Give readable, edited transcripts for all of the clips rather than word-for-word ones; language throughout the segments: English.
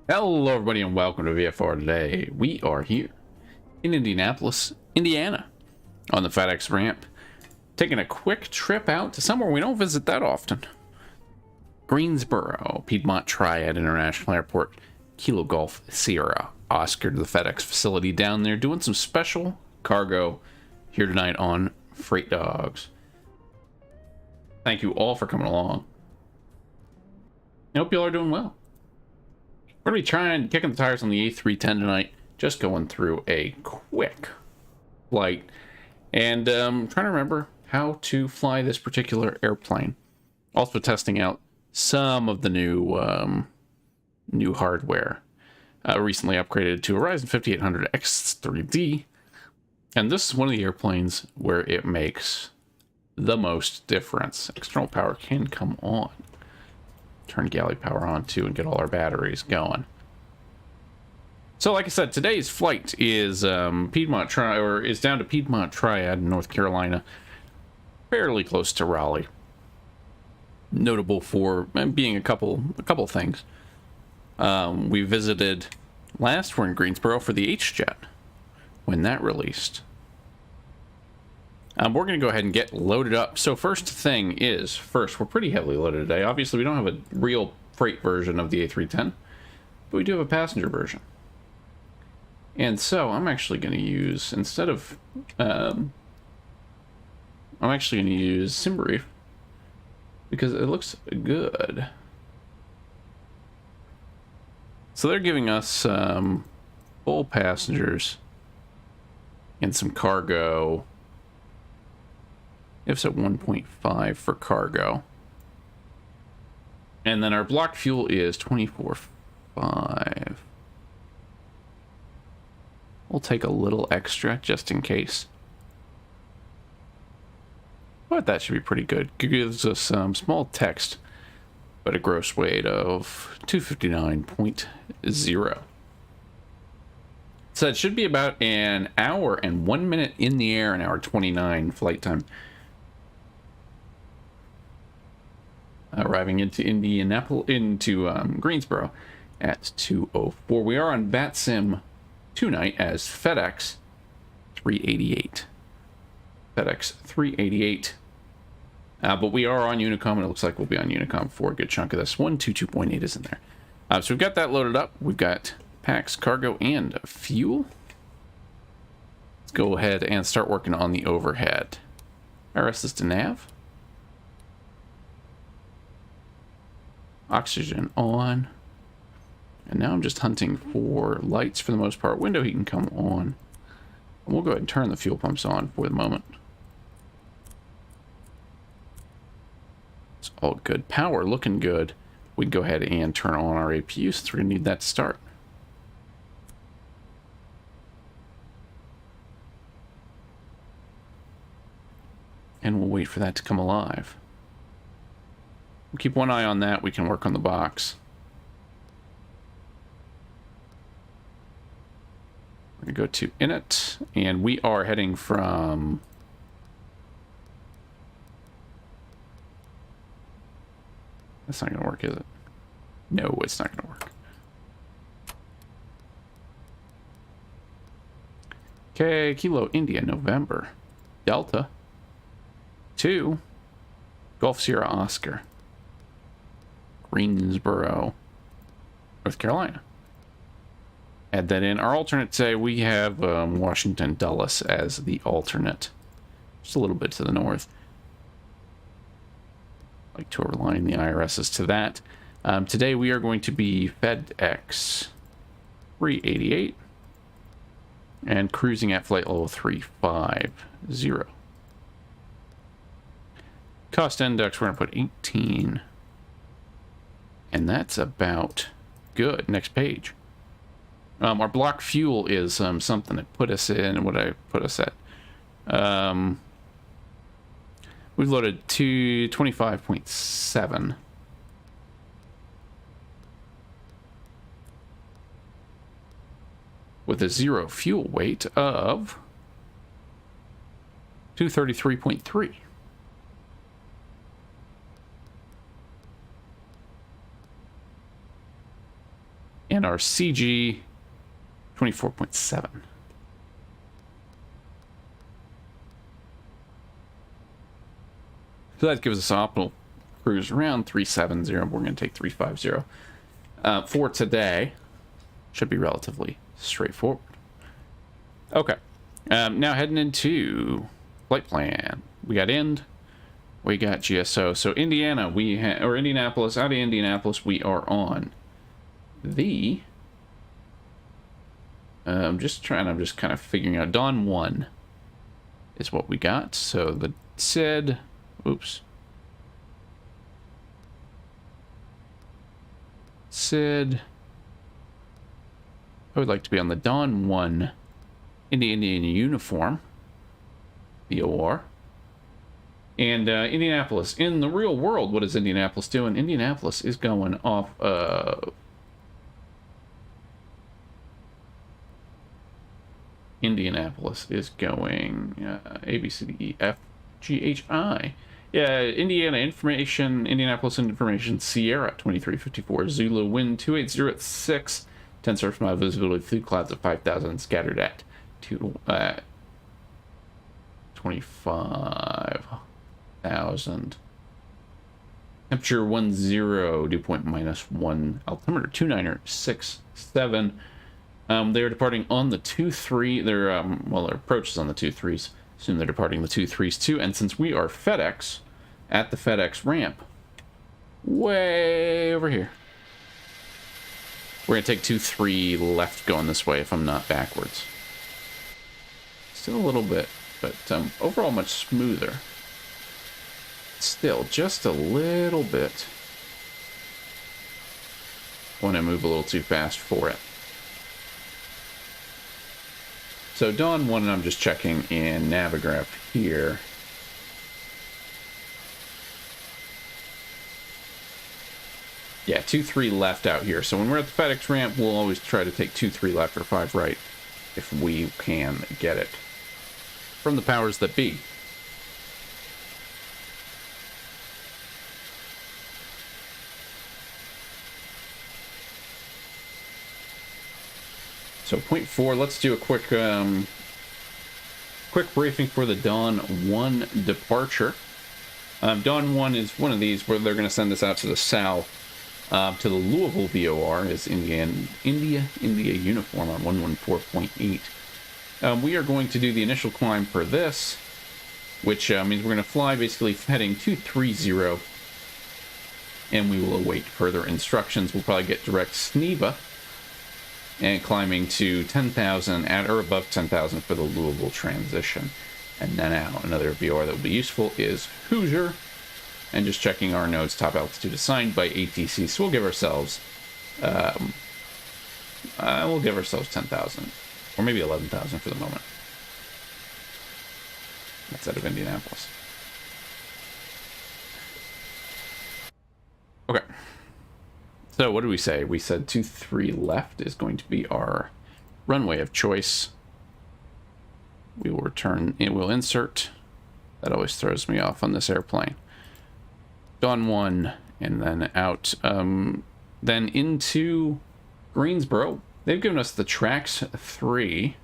Hello everybody and welcome to VFR today. We are here in Indianapolis, Indiana on the FedEx ramp, taking a quick trip out to somewhere we don't visit that often. Greensboro, Piedmont Triad International Airport, Kilo Golf Sierra, Oscar to the FedEx facility down there, doing some special cargo here tonight on Freight Dogs. Thank you all for coming along. I hope you all are doing well. We're going to be kicking the tires on the A310 tonight, just going through a quick flight and trying to remember how to fly this particular airplane. Also testing out some of the new hardware. Recently upgraded to a Ryzen 5800 X3D, and this is one of the airplanes where it makes the most difference. External power can come on. Turn galley power on too and get all our batteries going. So like I said, today's flight is down to Piedmont Triad in North Carolina, fairly close to Raleigh. Notable for being a couple things. We visited last, we're in Greensboro for the H-Jet when that released. We're going to go ahead and get loaded up. So first thing is, we're pretty heavily loaded today. Obviously, we don't have a real freight version of the A310, but we do have a passenger version. And so I'm actually going to use, instead of, I'm actually going to use SimBrief because it looks good. So they're giving us full passengers and some cargo. It's at 1.5 for cargo. And then our blocked fuel is 24.5. We'll take a little extra just in case. But that should be pretty good. It gives us some small text, but a gross weight of 259.0. So it should be about an hour and 1 minute in the air, an hour 29 flight time. Arriving into Greensboro at 2:04. We are on Vatsim tonight as FedEx 388. FedEx 388. But we are on Unicom, and it looks like we'll be on Unicom for a good chunk of this. 122.8 is in there. So we've got that loaded up. We've got packs, cargo, and fuel. Let's go ahead and start working on the overhead. RSS to nav. Oxygen on. And now I'm just hunting for lights for the most part. Window heat can come on. And we'll go ahead and turn the fuel pumps on for the moment. It's all good. Power looking good. We can go ahead and turn on our APU since we're going to need that to start. And we'll wait for that to come alive. We'll keep one eye on that. We can work on the box. We're going to go to init, and we are heading from... That's not going to work, is it? No, it's not going to work. Okay, Kilo India, November. Delta. 2. Golf Sierra Oscar. Greensboro, North Carolina. Add that in. Our alternate today, we have Washington Dulles as the alternate. Just a little bit to the north. Like to align the IRSs to that. Today we are going to be FedEx 388 and cruising at flight level 350. Cost index, we're going to put 18. And that's about good. Next page. Our block fuel is something that put us in. What I put us at? We've loaded to 25.7. With a zero fuel weight of 233.3. and our CG 24.7. So that gives us optimal cruise around 370. We're going to take 350. For today, should be relatively straightforward. Okay. Now heading into flight plan. We got Ind. We got GSO. So Indiana, or Indianapolis, out of Indianapolis, we are on the... I'm just kind of figuring out. Dawn 1 is what we got. So the SID... Oops. SID. I would like to be on the Dawn 1 in the Indian uniform. VOR. And Indianapolis. In the real world, what is Indianapolis doing? Indianapolis is going off... Indianapolis is going A, B, C, D, E, F, G, H, I. Yeah, Indiana information, Indianapolis information, Sierra 2354, Zulu, wind 280 at 6, 10 surface mile visibility, fleet clouds of 5,000, scattered at 25,000. Temperature 10, dew point -1, altimeter 2967. They're departing on the 23. Their approach is on the 23s. Soon they're departing the 23s too. And since we are FedEx at the FedEx ramp, way over here, we're gonna take 23 left going this way if I'm not backwards. Still a little bit, but overall much smoother. Still just a little bit. Want to move a little too fast for it. So Dawn 1, and I'm just checking in Navigraph here. Yeah, 2-3 left out here. So when we're at the FedEx ramp, we'll always try to take 2-3 left or 5 right if we can get it from the powers that be. So 0.4, let's do a quick briefing for the Dawn 1 departure. Dawn 1 is one of these where they're going to send us out to the south, to the Louisville VOR, is India uniform on 114.8. We are going to do the initial climb for this, which means we're going to fly basically heading 230, and we will await further instructions. We'll probably get direct SNEVA, and climbing to 10,000 at or above 10,000 for the Louisville transition. And now another VOR that will be useful is Hoosier, and just checking our nodes, top altitude assigned by ATC. So we'll give ourselves 10,000 or maybe 11,000 for the moment. That's out of Indianapolis. Okay. So what did we say? We said 2-3 left is going to be our runway of choice. We will return, it will insert. That always throws me off on this airplane. Dawn 1, and then out, then into Greensboro. They've given us the Trax 3,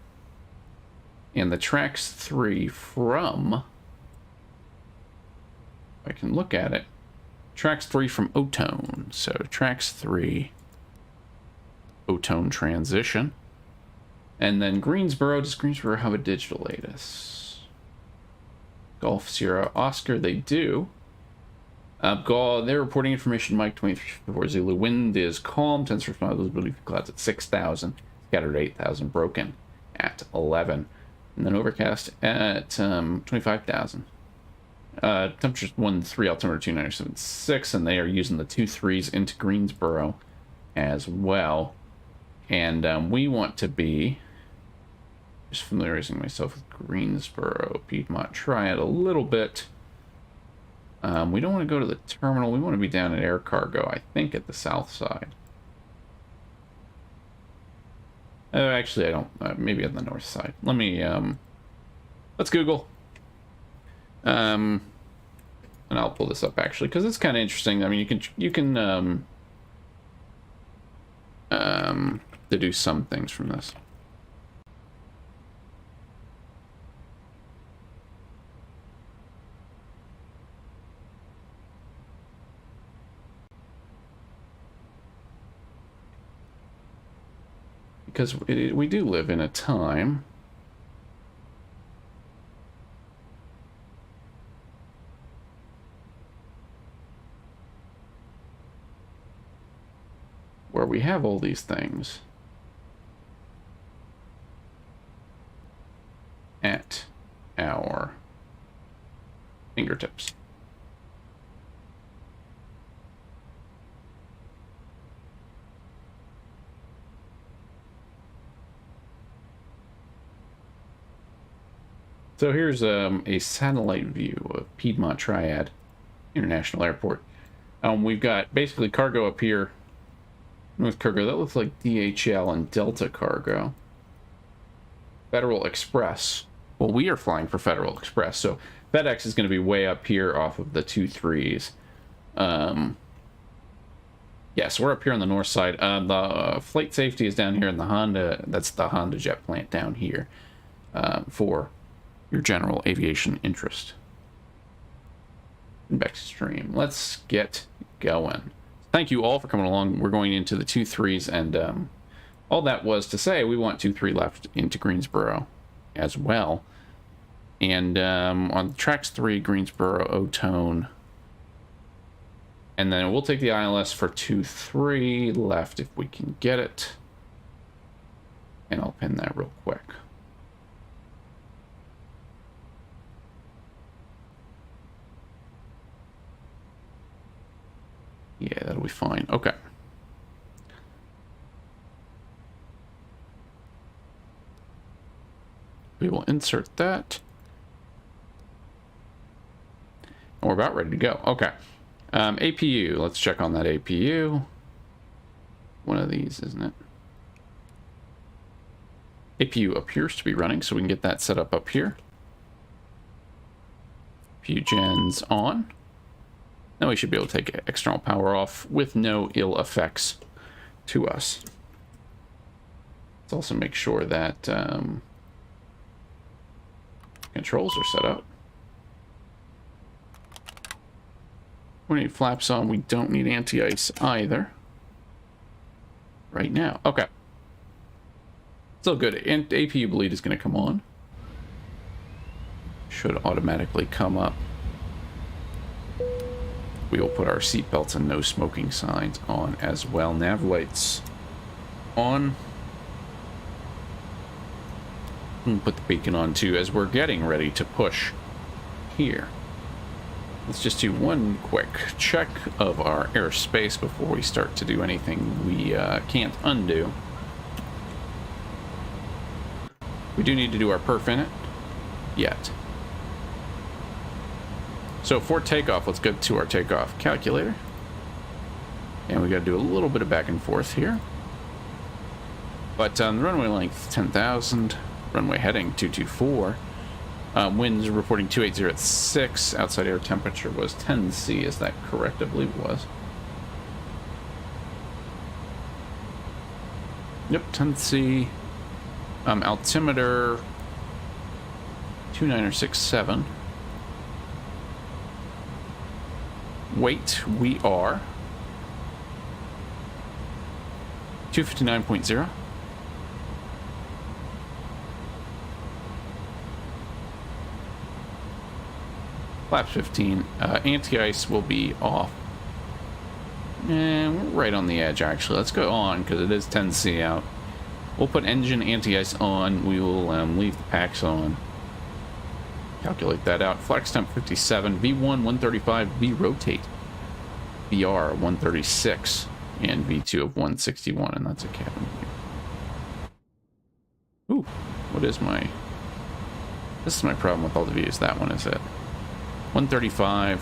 and the Trax 3 from, if I can look at it, Trax 3 from Otone. So Trax 3, Otone transition. And then Greensboro, does Greensboro have a digital ATIS? Golf Sierra Oscar, they do. They're reporting information, Mike 2354 Zulu. Wind is calm, 10 surface mile visibility clouds at 6,000, scattered 8,000, broken at 11. And then overcast at 25,000. Temperature's 1-3, altimeter 2976, and they are using the 2-3s into Greensboro as well. And we want to be, just familiarizing myself with Greensboro, Piedmont Triad a little bit. We don't want to go to the terminal. We want to be down at air cargo, I think, at the south side. Actually, I don't. Maybe on the north side. Let me, let's Google. And I'll pull this up, actually, because it's kind of interesting. I mean, you can deduce some things from this. Because we do live in a time where we have all these things at our fingertips. So here's a satellite view of Piedmont Triad International Airport. We've got basically cargo up here. North cargo, that looks like DHL and Delta cargo. Federal Express. Well, we are flying for Federal Express, so FedEx is going to be way up here off of the 2-3s. Yes, we're up here on the north side. The flight safety is down here in the Honda. That's the Honda jet plant down here for your general aviation interest. Backstream. Let's get going. Thank you all for coming along. We're going into the 2-3s, and all that was to say we want 2-3 left into Greensboro as well. And on tracks 3, Greensboro, Otone. And then we'll take the ILS for 2-3 left if we can get it. And I'll pin that real quick. Yeah, that'll be fine. Okay. We will insert that. And we're about ready to go. Okay. APU. Let's check on that APU. One of these, isn't it? APU appears to be running, so we can get that set up here. APU gens on. Now we should be able to take external power off with no ill effects to us. Let's also make sure that controls are set up. We need flaps on. We don't need anti-ice either. Right now. Okay. Still good. And APU bleed is going to come on. Should automatically come up. We will put our seatbelts and no smoking signs on as well. Nav lights on. And put the beacon on too as we're getting ready to push here. Let's just do one quick check of our airspace before we start to do anything we can't undo. We do need to do our perf in it yet. So for takeoff, let's go to our takeoff calculator. And we got to do a little bit of back and forth here. But the runway length, 10,000. Runway heading, 224. Winds reporting 280 at 6. Outside air temperature was 10 C. Is that correct? I believe it was. Yep, 10 C. Altimeter, 2967. Weight, we are 259.0. Flaps 15. Anti-ice will be off. And we're right on the edge, actually. Let's go on, because it is 10C out. We'll put engine anti-ice on. We will leave the packs on. Calculate that out. Flex temp 57, V1 135, V rotate VR 136, and V2 of 161, and that's a cabin view. Ooh, what is my... This is my problem with all the views. That one is it. 135.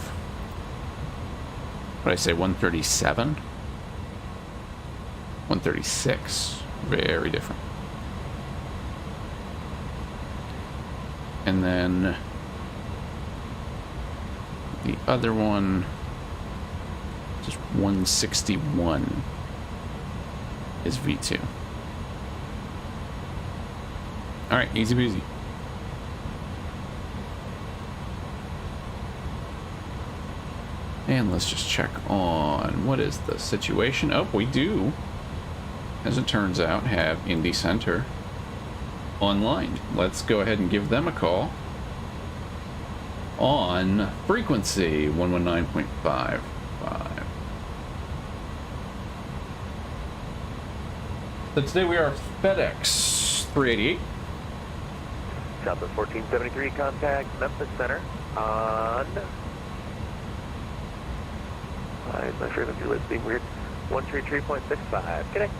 What did I say? 137? 136. Very different. And then the other one, just 161. is V2. All right, easy peasy. And let's just check on what is the situation. Oh, we do, as it turns out, have Indy Center online. Let's go ahead and give them a call on frequency 119.55. So today we are FedEx 388. Southwest 1473, contact Memphis Center on... Why is my frequency list being weird? 133.65. Connect.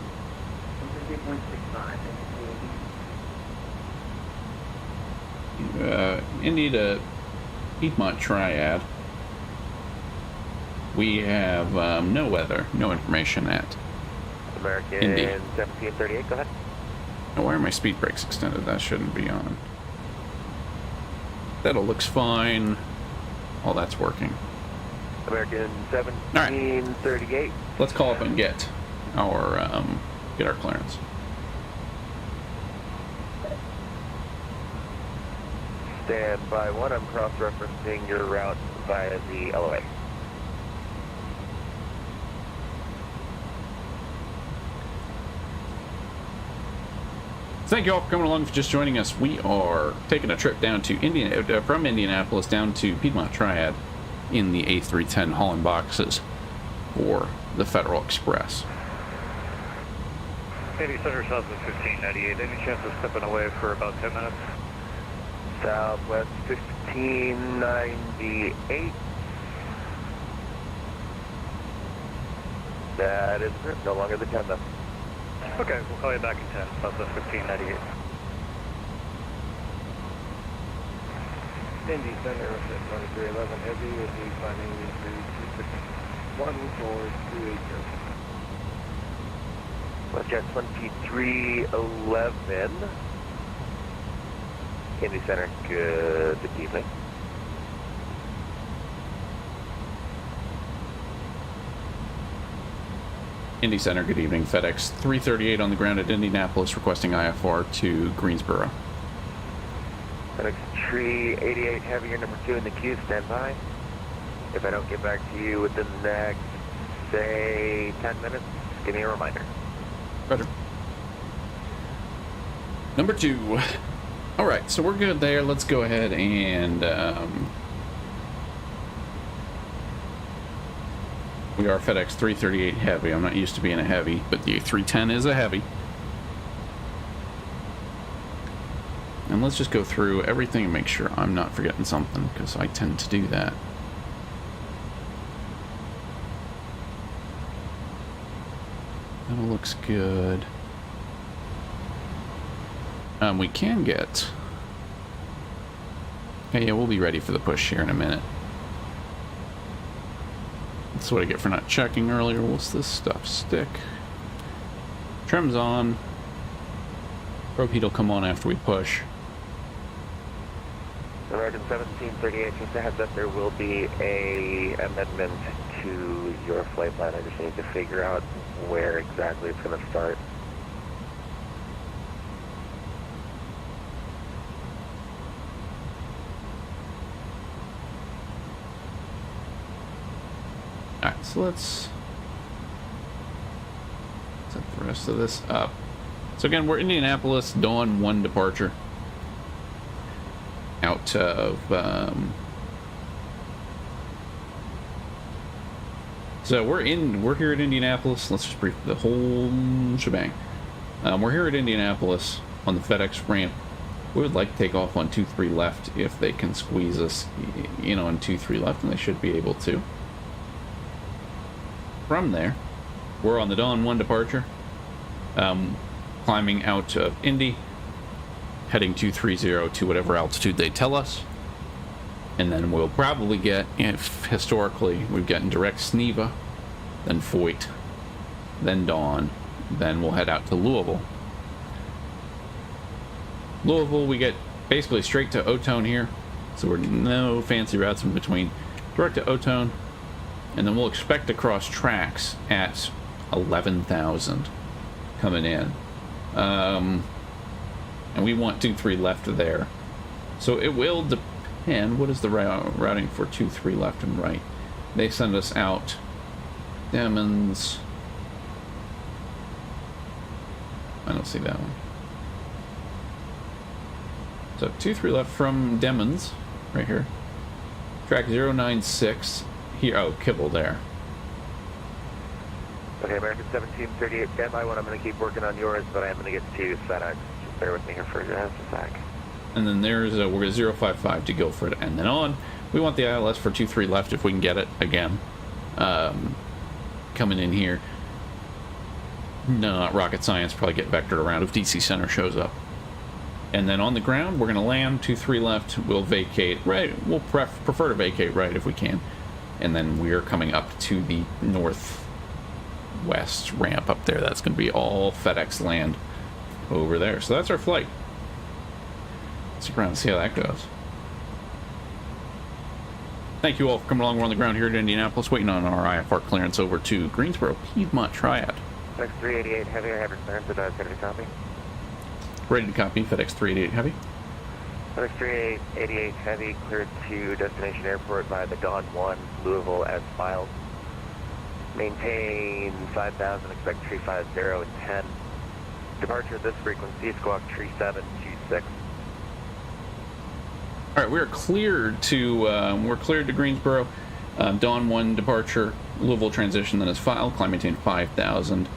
133.65. Indy to Piedmont Triad. We have no weather, no information at American Indy. 1738, go ahead. Now, why are my speed brakes extended? That shouldn't be on. That all looks fine. All that's working. American 1738. Right. Let's call up and get our clearance. Stand by one. I'm cross-referencing your route via the LOA. Thank you all for coming along, for just joining us. We are taking a trip down to from Indianapolis down to Piedmont Triad in the A310 hauling boxes for the Federal Express. Indy Center, Southwest 1598. Any chance of stepping away for about 10 minutes? Southwest 1598. That is no longer the 10 though. Okay, we'll call you back in 10, Southwest 1598. Indy Center, 311 Heavy, will be finding 14280. Westjet 2311. Indy Center, good evening. Indy Center, good evening. FedEx 338 on the ground at Indianapolis, requesting IFR to Greensboro. FedEx 388 Heavy, your number 2 in the queue, stand by. If I don't get back to you within the next, say, 10 minutes, give me a reminder. Roger. Number 2. All right, so we're good there. Let's go ahead and we are FedEx 338 Heavy. I'm not used to being a heavy, but the 310 is a heavy. And let's just go through everything and make sure I'm not forgetting something, because I tend to do that. That all looks good. We can get... yeah, we'll be ready for the push here in a minute. That's what I get for not checking earlier. What's this stuff? Stick. Trim's on. Probe heat will come on after we push. American 1738, just a heads up, there will be a amendment to your flight plan. I just need to figure out where exactly it's going to start. Alright, so let's set the rest of this up. So again, we're Indianapolis, dawn 1 departure. Out of, so we're here at Indianapolis. Let's just brief the whole shebang. We're here at Indianapolis on the FedEx ramp. We would like to take off on 23 left if they can squeeze us, you know, on 23 left, and they should be able to. From there, we're on the dawn 1 departure, climbing out of Indy, heading 230 to whatever altitude they tell us, and then we'll probably get, if historically we've gotten direct Sneva, then Foyt, then Dawn, then we'll head out to Louisville. Louisville, we get basically straight to Otone here, so we're no fancy routes in between. Direct to Otone, and then we'll expect to cross tracks at 11,000. coming in. And we want 2-3 left there. So it will depend. What is the routing for 2-3 left and right? They send us out Demons. I don't see that one. So 2-3 left from Demons, right here. Track 096. Here, oh, Kibble there. Okay, American 1738, stand by one. I'm going to keep working on yours, but I am going to get to FedEx. Just bear with me here for just a sec. And then there's we're at 055 to Guilford, and then on. We want the ILS for 2-3 left if we can get it again. Coming in here. No, not rocket science. Probably get vectored around if DC Center shows up. And then on the ground, we're going to land 2-3 left. We'll vacate right. We'll prefer to vacate right if we can. And then we're coming up to the northwest ramp up there. That's going to be all FedEx land over there. So that's our flight. Stick around and see how that goes. Thank you all for coming along. We're on the ground here at Indianapolis, waiting on our IFR clearance over to Greensboro, Piedmont Triad. FedEx 388 Heavy, I have your clearance at ready to copy. Ready to copy, FedEx 388 Heavy. FedEx 388 Heavy, cleared to destination airport by the Dawn 1, Louisville as filed. Maintain 5,000, expect 350 and 10. Departure at this frequency, squawk 3726. All right, we're cleared to Greensboro. Dawn 1 departure, Louisville transition, then is filed. Climb maintain 5,000.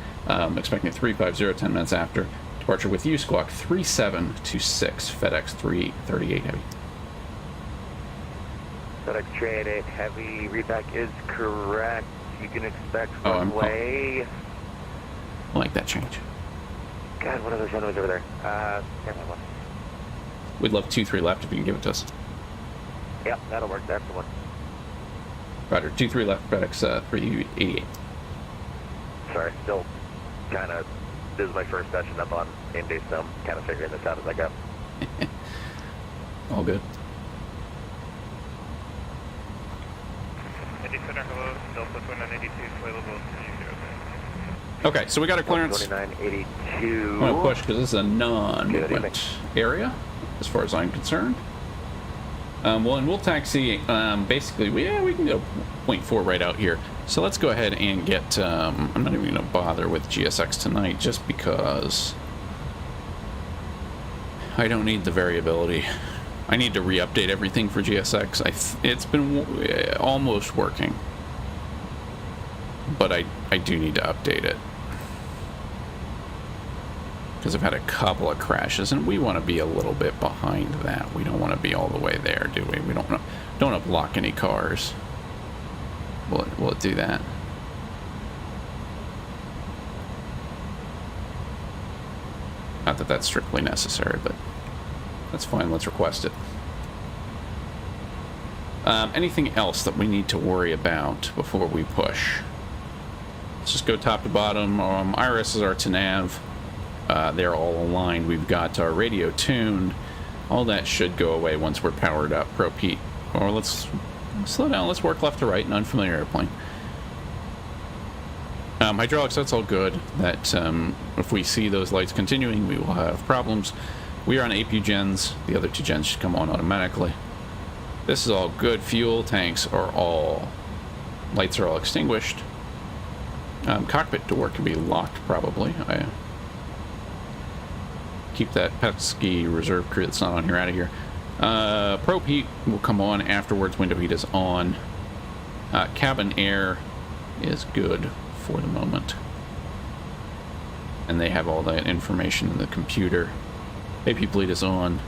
Expecting 350, 10 minutes after. Departure with you, squawk 3726, FedEx 338 Heavy. FedEx 388 Heavy, readback is correct. You can expect runway. I like that change. God, what are those runways over there? Stand by one. We'd love 2-3 left if you can give it to us. Yep, that'll work. That's the one. Roger, 2-3 left, FedEx 388. Sorry, still kind of, this is my first session up on game day, so I'm kind of figuring this out as I go. All good. Center, hello, Delta 2982, flight level 300. Okay, so we got a clearance. 2982. I'm going to push because this is a non-movement area, as far as I'm concerned. Well, and we'll taxi, basically, we can go 0.4 right out here. So let's go ahead and get, I'm not even going to bother with GSX tonight, just because I don't need the variability. I need to re-update everything for GSX. It's been almost working, but I do need to update it. Because I've had a couple of crashes, and we want to be a little bit behind that. We don't want to be all the way there, do we? We don't want to block any cars. Will it do that? Not that that's strictly necessary, but that's fine. Let's request it. Anything else that we need to worry about before we push? Let's just go top to bottom. IRSs are to nav. They're all aligned. We've got our radio tuned. All that should go away once we're powered up. Pro Pete. Or let's slow down. Let's work left to right. An unfamiliar airplane. Hydraulics, that's all good. That if we see those lights continuing, we will have problems. We are on APU gens. The other two gens should come on automatically. This is all good. Fuel tanks are all... Lights are all extinguished. Cockpit door can be locked, probably. Keep that pesky reserve crew that's not on here out of here. Probe heat will come on afterwards. Window heat is on. Cabin air is good for the moment. And they have all that information in the computer. AP bleed is on.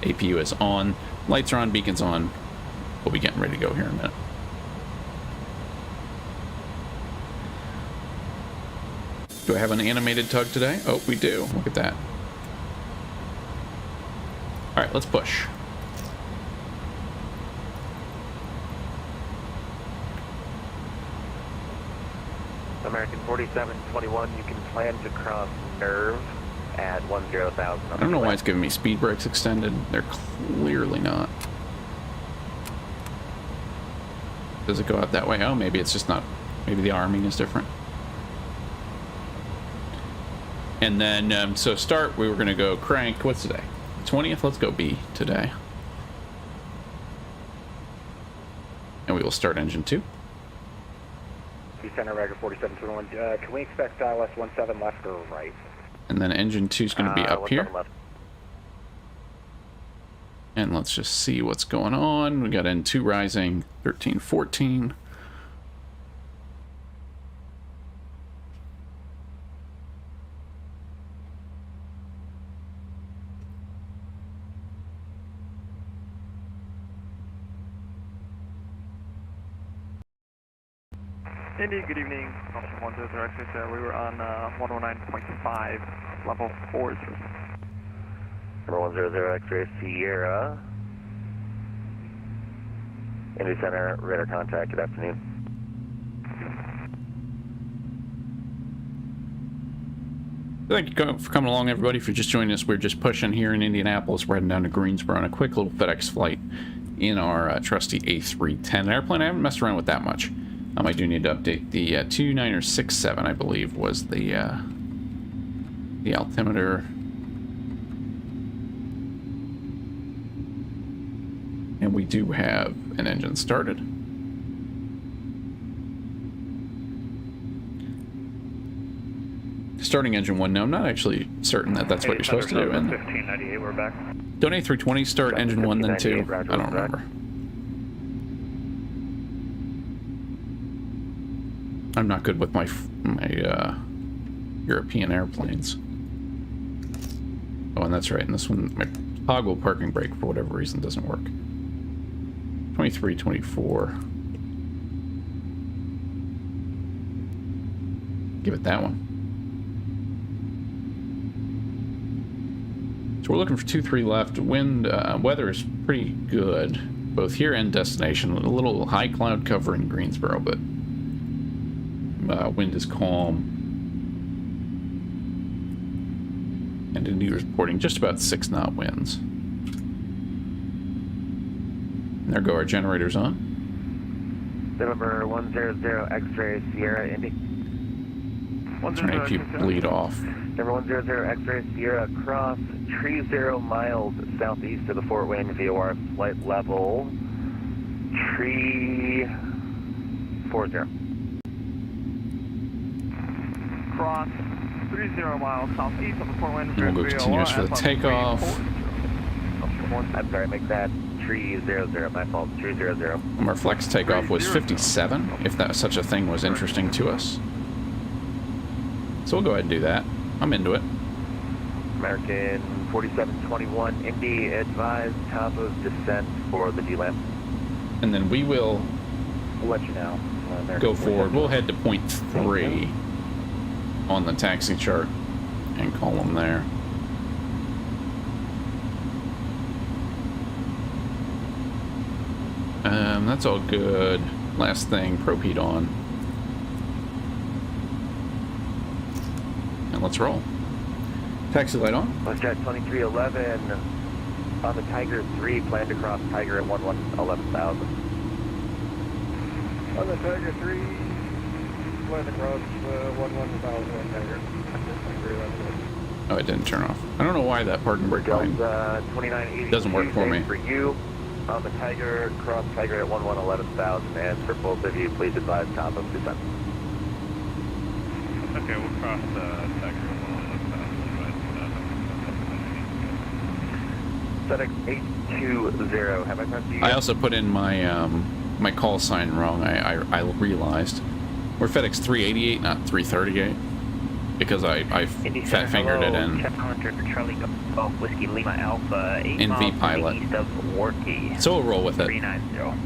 APU is on. Lights are on, beacons on. We'll be getting ready to go here in a minute. Do I have an animated tug today? Oh, we do. Look at that. All right, let's push. American 4721, you can plan to cross Nerve at 10,000. I don't know why it's giving me speed brakes extended. They're clearly not. Does it go out that way? Oh, maybe it's just not. Maybe the arming is different. And then, so start, we were going to go crank. What's today? 20th? Let's go B today. And we will start engine 2. Center Rider 4721. Can we expect ILS 17 left or right? And then engine 2 is going to be up here. Left. And let's just see what's going on. We got N2 rising, 13, 14. Indy, good evening. Option 100, we were on 109.5, level 40. Number 100 X-ray Sierra. Indy Center, radar contact, good afternoon. Thank you for coming along, everybody. If you're just joining us, we're just pushing here in Indianapolis. We're heading down to Greensboro on a quick little FedEx flight in our trusty A310 airplane. I haven't messed around with that much. I do need to update the 2967, I believe, was the altimeter. And we do have an engine started. Starting engine 1. No, I'm not actually certain that that's what you're supposed to do. And 1598, we're back. don't A320 start engine 1 then 2? I don't remember. I'm not good with my European airplanes. Oh, and that's right. And this one, my toggle parking brake, for whatever reason, doesn't work. 23, 24. Give it that one. So we're looking for 2-3 left. Wind, weather is pretty good, both here and destination. A little high cloud cover in Greensboro, but wind is calm. And Indy reporting just about 6-knot winds. And there go our generators on. November 100 X-ray Sierra Indy. Turn AP bleed off. Number 100 X-ray Sierra cross tree 0 miles southeast of the Fort Wayne VOR flight level tree 40. Cross 30 miles southeast of the Fort Wayne We'll go continuous for the takeoff. I'm sorry, make that tree 00. My fault. Tree 00. Our flex takeoff was 57, if that such a thing was interesting to us. So we'll go ahead and do that. I'm into it. American 4721 Indy, advise top of descent for the DLAM. And then we will We'll let you know. go forward. We'll head to point 3 on the taxi chart and call them there. That's all good. Last thing, probe heat on. And let's roll. Taxi light on. WestJet 2311 on the Tiger 3, planned to cross Tiger at 11,000. On the Tiger 3, flying across 11,000 Tiger. Oh, it didn't turn off. I don't know why that parking brake line 2980 doesn't work for me. For you, on the Tiger, cross Tiger at 11,000, and for both of you, please advise top of descent. Okay, we'll cross Tiger. FedEx 820, have I talked to you? I also put in my my call sign wrong. I realized we're FedEx 388, not 338, because I fat fingered it in Charlie Golf Whiskey Lima Alpha 8 in V Pilot. east of Warkey. So we'll roll with it. 390.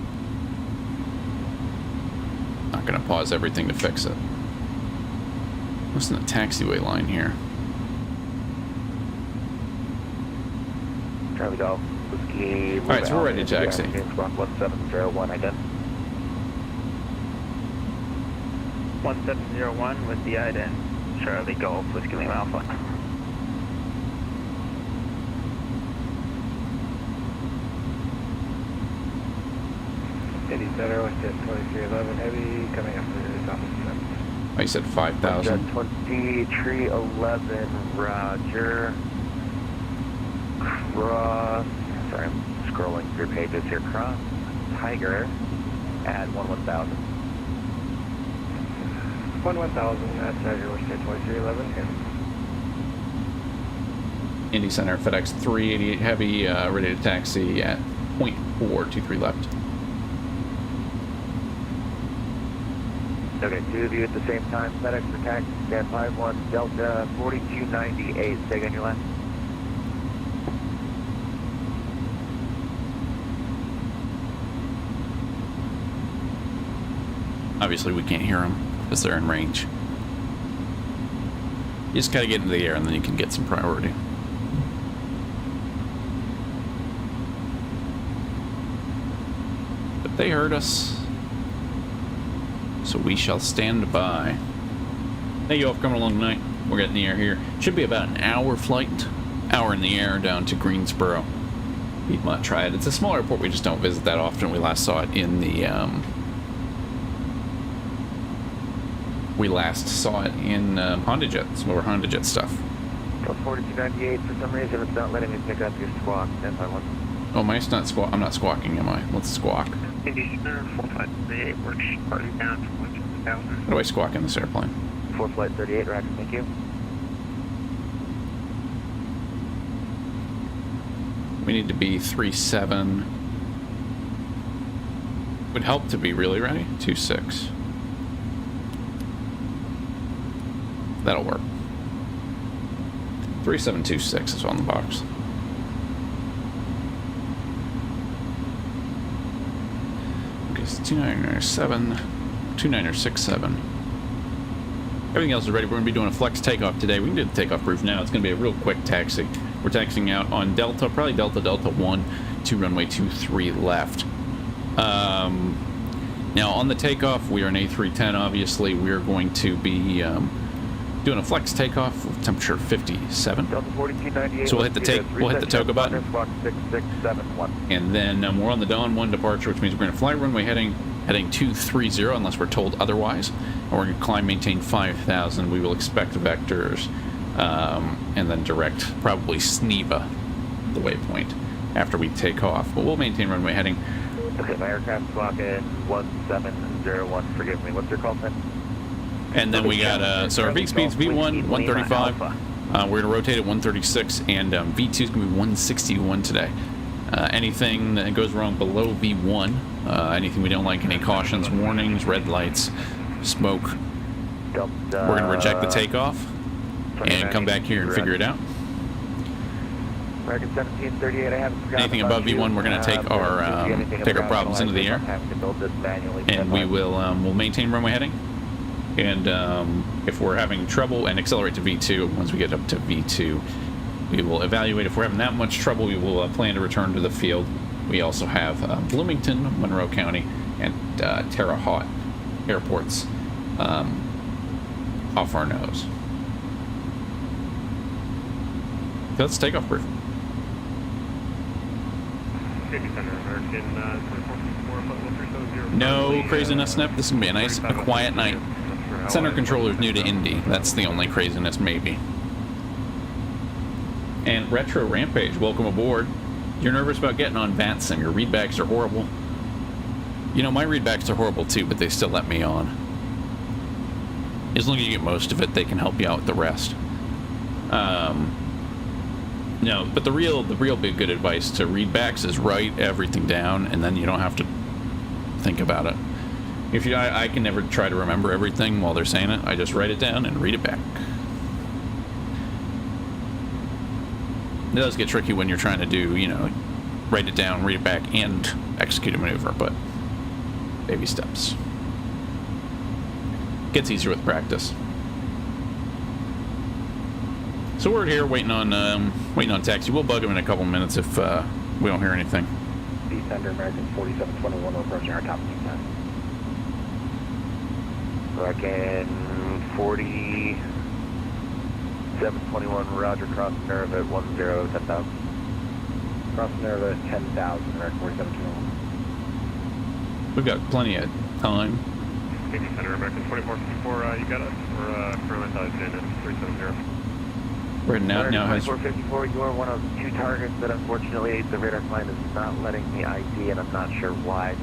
Not gonna pause everything to fix it. What's in the taxiway line here? Charlie Golf Whiskey. Alright, so we're ready to taxi. Squawk 1701, ident. 1701 with the ident Charlie Golf Whiskey Lima Alpha. Indy Center, WestJet 2311 Heavy, coming up for top of descent. I said 5,000. 20, tree 11, roger. Cross, sorry, I'm scrolling through pages here. Cross, Tiger, at 11,000. 11,000 at Tiger, we're state 2311 here. Indy Center, FedEx 388 Heavy, ready to taxi at 0.423 left. Okay, two of you at the same time. FedEx for taxi, stand 51, Delta 4298. Stay on your left. Obviously, we can't hear them because they're in range. You just gotta get into the air and then you can get some priority. But they heard us. So we shall stand by. Thank you all for coming along tonight. We're getting the air here. Should be about an hour flight. Hour in the air down to Greensboro. Piedmont Triad. It's a small airport. We just don't visit that often. We last saw it in the... Honda Jet. Some of our Honda Jet stuff. 4298, for some reason it's not letting me pick up your squawk. Stand by one. Oh, mine's not squawk. I'm not squawking, am I? Let's squawk. Indy Center, 4538, we're departing down to 1,000. How do I squawk in this airplane? 4 flight 38, roger, thank you. We need to be 3.7. Would help to be really ready. 2.6. That'll work. 3726 is on the box. Okay, it's 2997, 2967. Everything else is ready. We're going to be doing a flex takeoff today. We can do the takeoff proof now. It's going to be a real quick taxi. We're taxiing out on Delta, probably Delta 1 to runway 23 left. Now on the takeoff, we are an A310. Obviously, we're going to be doing a flex takeoff with temperature 57. Delta 4298. So we'll hit the toga button. Squawk 6671. And then we're on the Dawn 1 departure, which means we're going to fly runway heading 230 unless we're told otherwise. And we're going to climb, maintain 5,000. We will expect vectors and then direct probably Sneva, the waypoint, after we take off. But we'll maintain runway heading. Okay, my aircraft squawk in 1701. Forgive me. What's your call sign? And then we got, so our V speed's V1, 135. We're going to rotate at 136, and V2 is going to be 161 today. Anything that goes wrong below V1, anything we don't like, any cautions, warnings, red lights, smoke, we're going to reject the takeoff and come back here and figure it out. American 1738, I haven't forgotten. Anything above V1, we're going to take our problems into the air, and we will we'll maintain runway heading. And if we're having trouble, and accelerate to V2. Once we get up to V2, we will evaluate. If we're having that much trouble, we will plan to return to the field. We also have Bloomington, Monroe County, and Terre Haute airports off our nose. So let's take off proof. No craziness, Snip. This is going to be a nice, quiet night. Center controller's new to Indy. That's the only craziness, maybe. And Retro Rampage, welcome aboard. You're nervous about getting on Vatsim. Your readbacks are horrible. You know, my readbacks are horrible too, but they still let me on. As long as you get most of it, they can help you out with the rest. No, but the real big good advice to readbacks is write everything down, and then you don't have to think about it. I can never try to remember everything while they're saying it. I just write it down and read it back. It does get tricky when you're trying to do, write it down, read it back, and execute a maneuver, but baby steps. Gets easier with practice. So we're here waiting on taxi. We'll bug him in a couple minutes if we don't hear anything. Descender American 4721 approaching our top speed time. American 4721, Roger, cross nerve at 10,000. Cross nerve at 10,000, American 4721. We've got plenty of time. Navy Center, American 2454, you got us? We're currently sized in at 370. We're now has 2454, you are one of two targets that unfortunately the radar client is not letting me ID, and I'm not sure why.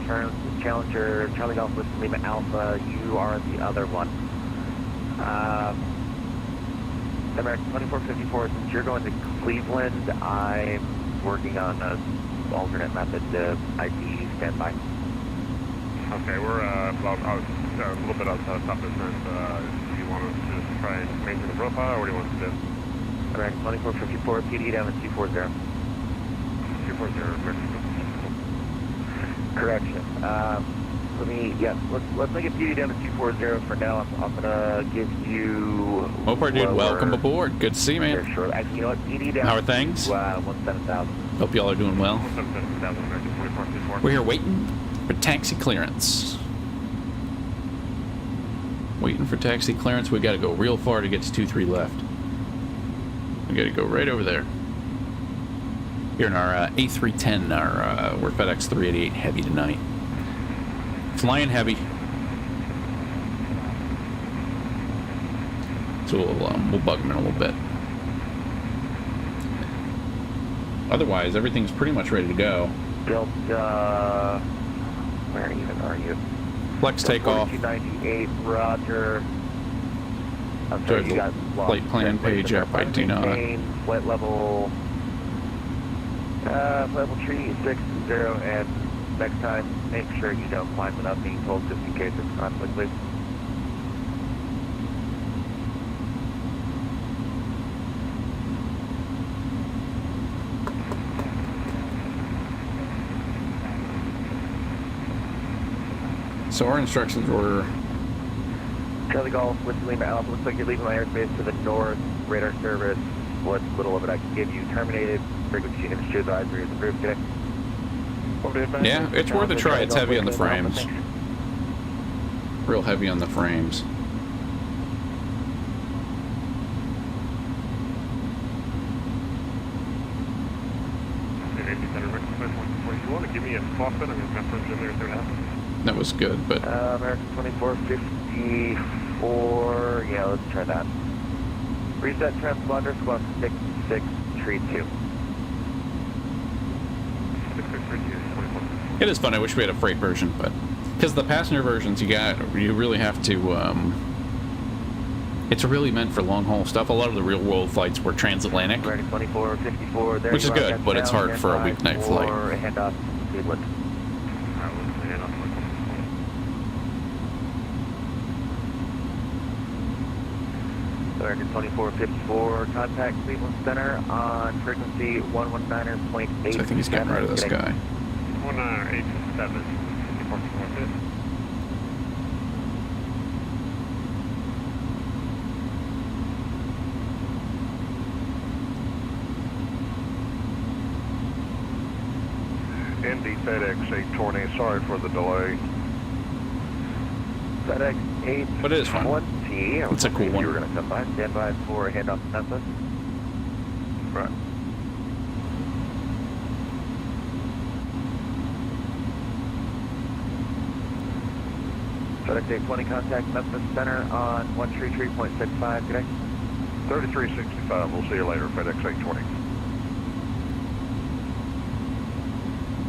Challenger, Charlie Golf with Lima Alpha, you are the other one. American 2454, since you're going to Cleveland, I'm working on an alternate method to ID standby. Okay, we're a little bit outside top distance. Do you want us to just try and maintain the profile, or what do you want us to do? American 2454, PD down at 240. 240, American. Correction. Let's make it PD down to 240 for now. I'm gonna give you. Mopar dude, welcome aboard. Good to see you, man. Sure. Actually, you know what? PD down. How are things? 17,000. Hope y'all are doing well. 17,000, American 2454. We're here waiting for taxi clearance. Waiting for taxi clearance. We got to go real far to get to 23 left. We got to go right over there. Here in our A310, we're FedEx 388 heavy tonight. Flying heavy. So we'll bug them in a little bit. Otherwise, everything's pretty much ready to go. Delta, where even are you? Flex takeoff. 4298, Roger. I'm Do I sorry, have you the got lost. flight plan page up? I do not. Flight level 360, and next time, make sure you don't climb without being told, just in case it's conflict, please. So our instructions were Charlie Golf with Lima Alpha. Looks like you're leaving my airspace to the north. Radar service, what little of it I can give you, terminated. Frequency industry advisory is approved today. yeah, it's worth a try. It's heavy on the frames. Real heavy on the frames. You want to give me a faucet? I'm going to mess in there, see what happens. That was good, but American 2454, yeah, let's try that. Reset transponder, squawk 6632. 6632, it is fun. I wish we had a freight version, but because the passenger versions you really have to. It's really meant for long haul stuff. A lot of the real world flights were transatlantic, American 2454, there which is you are, good, but it's hard for a weeknight flight. Handoff Cleveland. American 2454, contact Cleveland Center on frequency 119.8. So I think he's getting rid of this guy. 198.7. Indy FedEx 820, sorry for the delay. FedEx 820. But it is fun. It's a cool one. You were going to come by. Stand by for handoff to Memphis. Right. FedEx 820, contact Memphis Center on 133.65 today. 3365, we'll see you later, FedEx 820.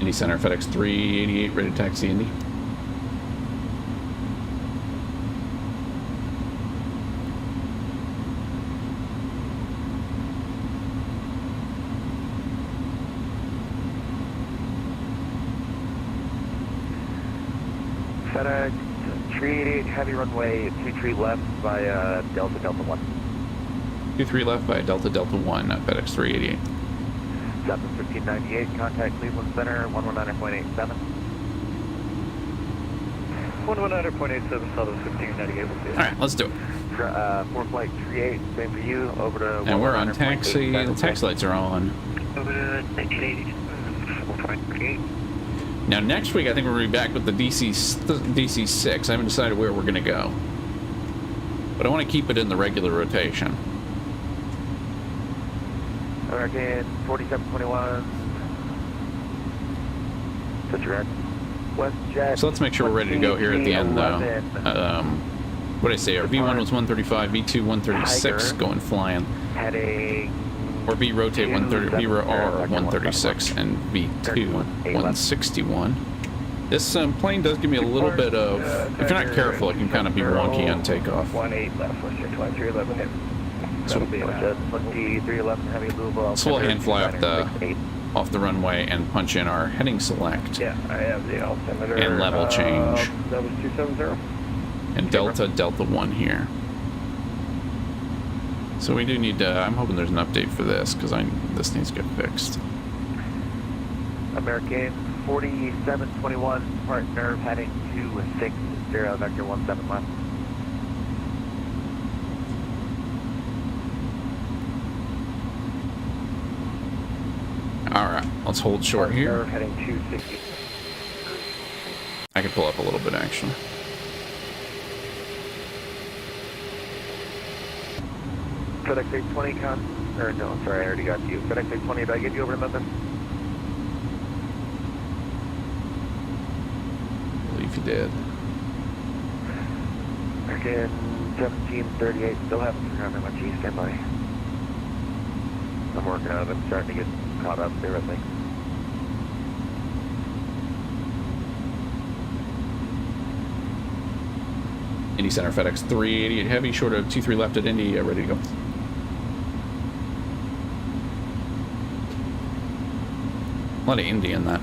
Indy Center, FedEx 388, ready to taxi Indy. FedEx 388, heavy runway 23 left via Delta 1. 23 left by Delta 1, FedEx 388. Southwest 1598, contact Cleveland Center 119.87. 119.87, Southwest 1598. All right, let's do it. For flight 38, same for you, over to And we're on taxi. The taxi lights are on. Over to 1980, 4.38. Now next week I think we're going to be back with the DC-6. I haven't decided where we're going to go. But I want to keep it in the regular rotation. American 4721. Put your head. WestJet. So let's make sure we're ready to go here at the end, though. What did I say? Our V1 was 135, V2 136, Tiger. going flying. Heading Or V rotate 130, V R 136, 171. and V2 161. This plane does give me a little bit of, if you're not careful, it can kind of be wonky on takeoff. 18 left, WestJet 2311 hit. So, That'll be an WestJet 2311 heavy louisville. so we'll hand fly off the runway and punch in our heading select Yeah, I have the altimeter. and level change. That was 270. And Delta 1 here. So we do need to, I'm hoping there's an update for this, because this needs to get fixed. American 4721, partner heading 260, vector 17 left. Alright, let's hold short here. Heading 260. I can pull up a little bit, actually. FedEx 820 or no, sorry, I already got you. FedEx 820, did I get you over to Memphis? I believe you did. American 1738, still haven't forgotten how much east, stand by. I'm working on it, I'm starting to get caught up there, I think. Indy Center FedEx 388 heavy, short of 23 left at Indy, ready to go. A lot of Indy in that.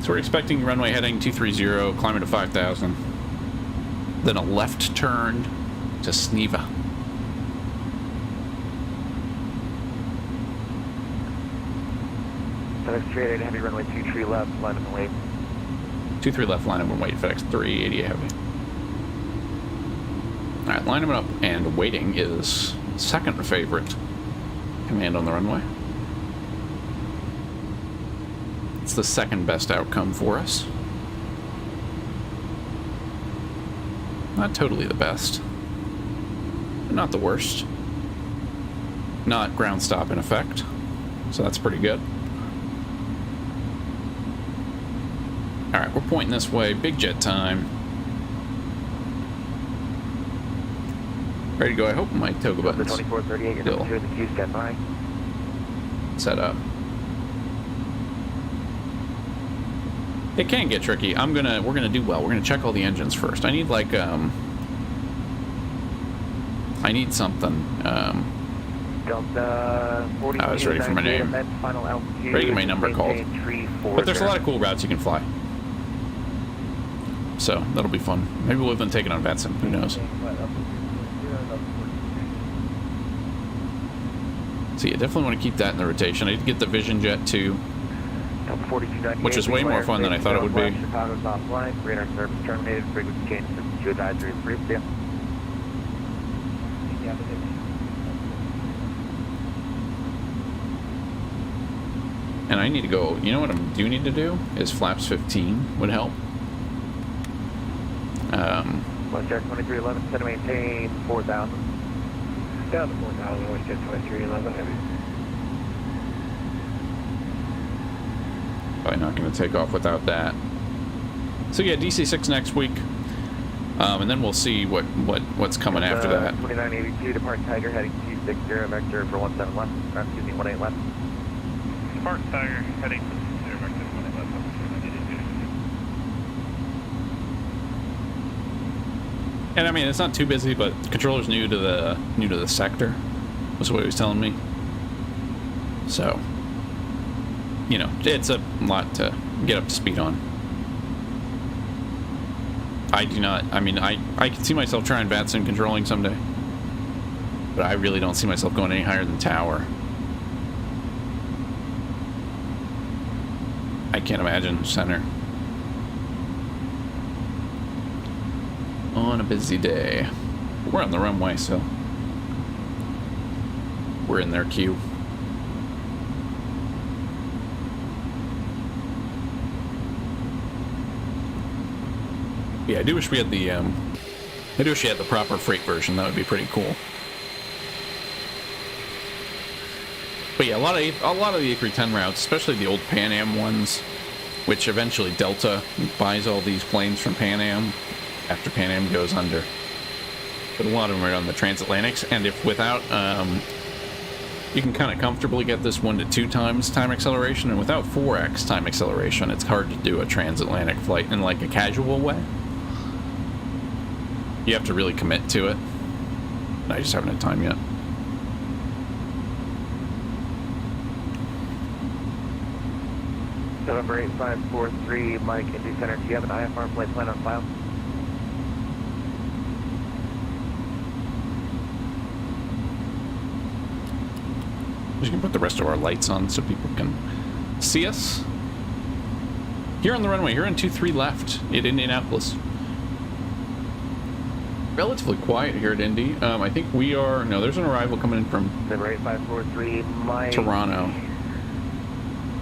So we're expecting runway heading 230, climbing to 5,000. Then a left turn to Sneva. FedEx 388 heavy, runway 23 left, line up and wait. 23 left, line up and wait, FedEx 388 heavy. Alright, lining up and waiting is second favorite command on the runway. It's the second best outcome for us. Not totally the best, but not the worst. Not ground stop in effect, so that's pretty good. Alright, we're pointing this way, big jet time. Ready to go. I hope my toga The button's 2438, you're number 2 in the queue, stand by. set up. It can get tricky. We're gonna do well. We're gonna check all the engines first. I need like I need something. Delta 40, I was ready for my name. Final altitude, Ready to get my number called. But there's a lot of cool routes you can fly. So that'll be fun. Maybe we'll even take it on Vatsim. Who knows? So yeah, definitely want to keep that in the rotation. I need to get the Vision Jet too, which is way more fun than I thought it would be. Chicago's offline, radar service terminated, frequency change to advisory brief. Yeah. And I need to go, you know what I do need to do? Is flaps 15 would help. WestJet 2311, set to maintain 4,000. Down to 4,000, WestJet 2311 heavy. Probably not going to take off without that. So yeah, DC6 next week. And then we'll see what's coming after that. 2982, depart Tiger, heading 260, vector for 17 left, excuse me, 18 left. Depart Tiger, heading 260, vector 18 left. And I mean, it's not too busy, but the controller's new to the sector. Was what he was telling me. So, you know, it's a lot to get up to speed on. I do not. I mean, I can see myself trying Vatsim controlling someday, but I really don't see myself going any higher than tower. I can't imagine center. On a busy day. We're on the runway, so we're in their queue. Yeah, I do wish we had the proper freight version. That would be pretty cool. But yeah, a lot of the A310 routes, especially the old Pan Am ones, which eventually Delta buys all these planes from Pan Am after Pan Am goes under. But a lot of them are on the transatlantics, and if without, you can kind of comfortably get this 1 to 2 times time acceleration, and without 4x time acceleration, it's hard to do a transatlantic flight in like a casual way. You have to really commit to it. I just haven't had time yet. November 8543, Mike, Indy Center. Do you have an IFR flight plan on file? I'm just gonna put the rest of our lights on so people can see us. Here on the runway, here on 23 left at Indianapolis. Relatively quiet here at Indy. I think we are... No, there's an arrival coming in from... November 8543, Mike. Toronto.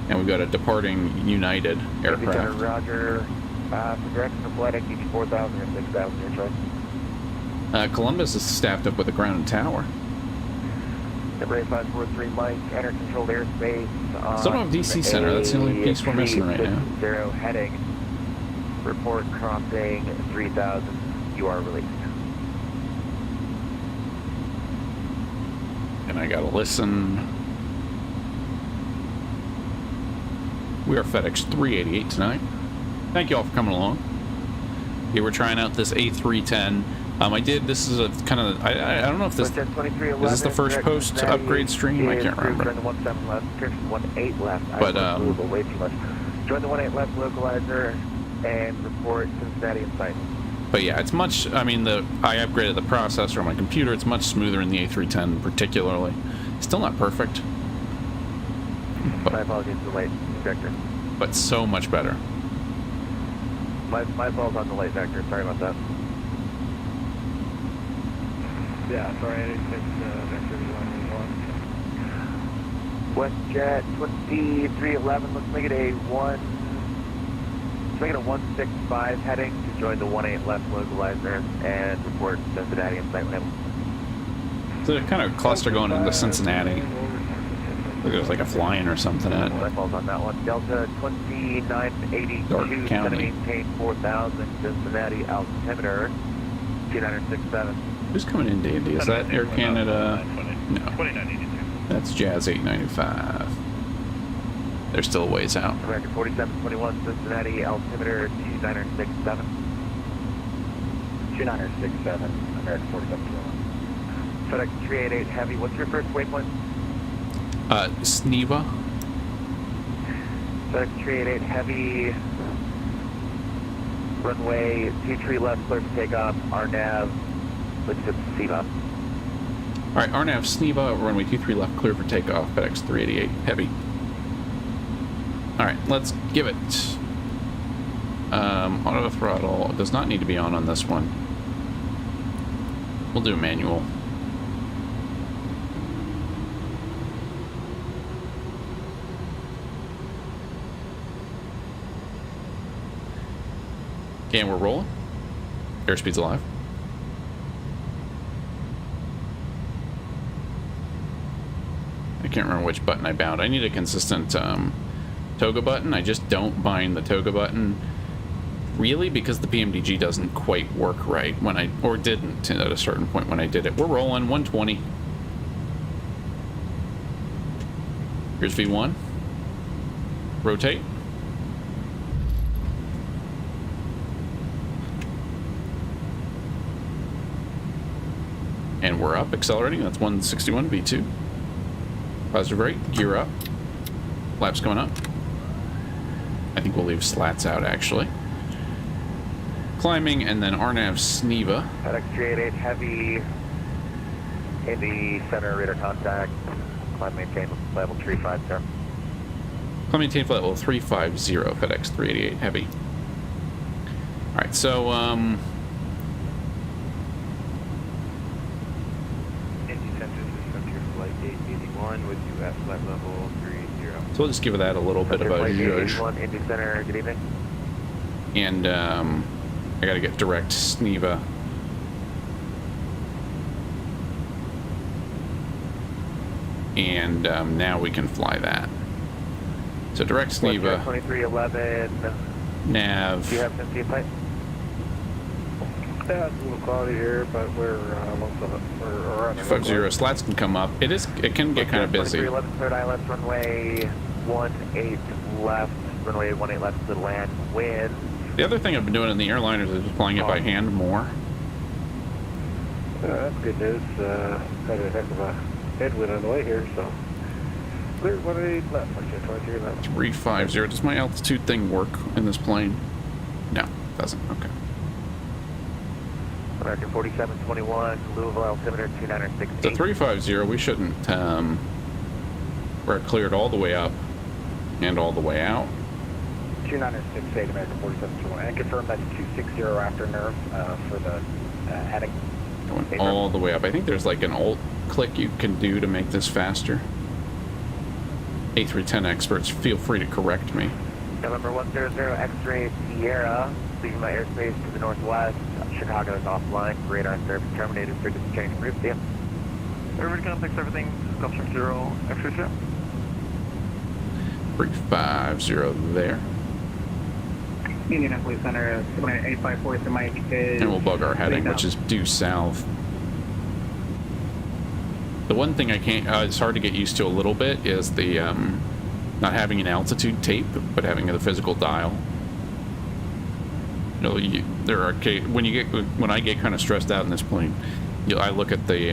And we've got a departing United aircraft. Roger. For direction of flight, I keep 4,000 or 6,000 your choice. Columbus is staffed up with a ground and tower. Number 8543, Mike, enter controlled airspace. Still don't have DC Center. That's the only piece we're missing right now. 0 heading. Report crossing 3,000. You are released. And I gotta listen. We are FedEx 388 tonight. Thank you all for coming along. Yeah, we're trying out this A310. This is a kind of, I don't know if this, is this the first post upgrade stream? I can't remember. But, way too much. Join the 18 left localizer and report Cincinnati in sight. But yeah, it's much, I mean, I upgraded the processor on my computer. It's much smoother in the A310 particularly. Still not perfect. But, my apologies for the late vector. But so much better. My fault on the late vector. Sorry about that. Yeah, sorry, I didn't fix vector one. WestJet 2311, let's make it a 165 heading to join the 18 left localizer and report Cincinnati in sight when So a kind of cluster going into Cincinnati. Look, there's like a flying or something at my fault on that one. Delta 2982, gonna maintain 4,000 Cincinnati altimeter 2967. Who's coming in, Dandy? Is that Air Canada? No. 2982. That's Jazz 895. They're still a ways out. American 4721, Cincinnati altimeter 2967. 2967, American 4721. FedEx 388 Heavy, what's your first waypoint? Sneva. FedEx 388 Heavy, runway 23 left, clear for takeoff, RNAV, let's hit Sneva. Alright, RNAV Sneva, runway 23 left, clear for takeoff, FedEx 388 Heavy. Alright, let's give it. Auto throttle does not need to be on this one. We'll do manual. Okay, and we're rolling. Airspeed's alive. I can't remember which button I bound. I need a consistent toga button. I just don't bind the toga button really because the PMDG doesn't quite work right when or didn't at a certain point when I did it. We're rolling 120. Here's V1. Rotate. And we're up, accelerating. That's 161 V2. Positive rate, gear up. Flaps coming up. I think we'll leave slats out actually. Climbing and then RNAV Sneva. FedEx 388 Heavy, Indy Center radar contact. Climb maintain level 350. Climb maintain level 350, FedEx 388 Heavy. Alright, so with you at flight level 30. So we'll just give that a little bit of a zhuzh. Indy Center, good evening. And I gotta get direct Sneva. and now we can fly that. So direct Sneva, 2311. nav. Do you have some flight? Yeah, it's a little cloudy here, but we're on the 50 slats can come up. It can get kind of busy. 2311, third eye left, runway 18 left, runway 18 left to land, wind. The other thing I've been doing in the airliners is just playing it by hand more. That's good news. Had a heck of a headwind on the way here, so clear 18 left. 23 left. 350. Does my altitude thing work in this plane? No, it doesn't. Okay. American 4721, Louisville altimeter 2968. The 350, we shouldn't, we're cleared all the way up and all the way out. 2968, American 4721, and confirm that's 260 after nerve for the heading. Going all the way up. I think there's like an alt click you can do to make this faster. A310 experts, feel free to correct me. November 100, X-ray Sierra, leaving my airspace to the northwest. Chicago is offline. Radar service terminated. Frequency change route. See ya. Everybody gonna fix everything. Comes from 0, X-ray Sierra. 350 there. Indianapolis Center, 854 to Mike. And we'll bug our heading, which is due south. The one thing I can't, it's hard to get used to a little bit, is the not having an altitude tape, but having the physical dial. You know, there are when I get kind of stressed out in this plane, I look at the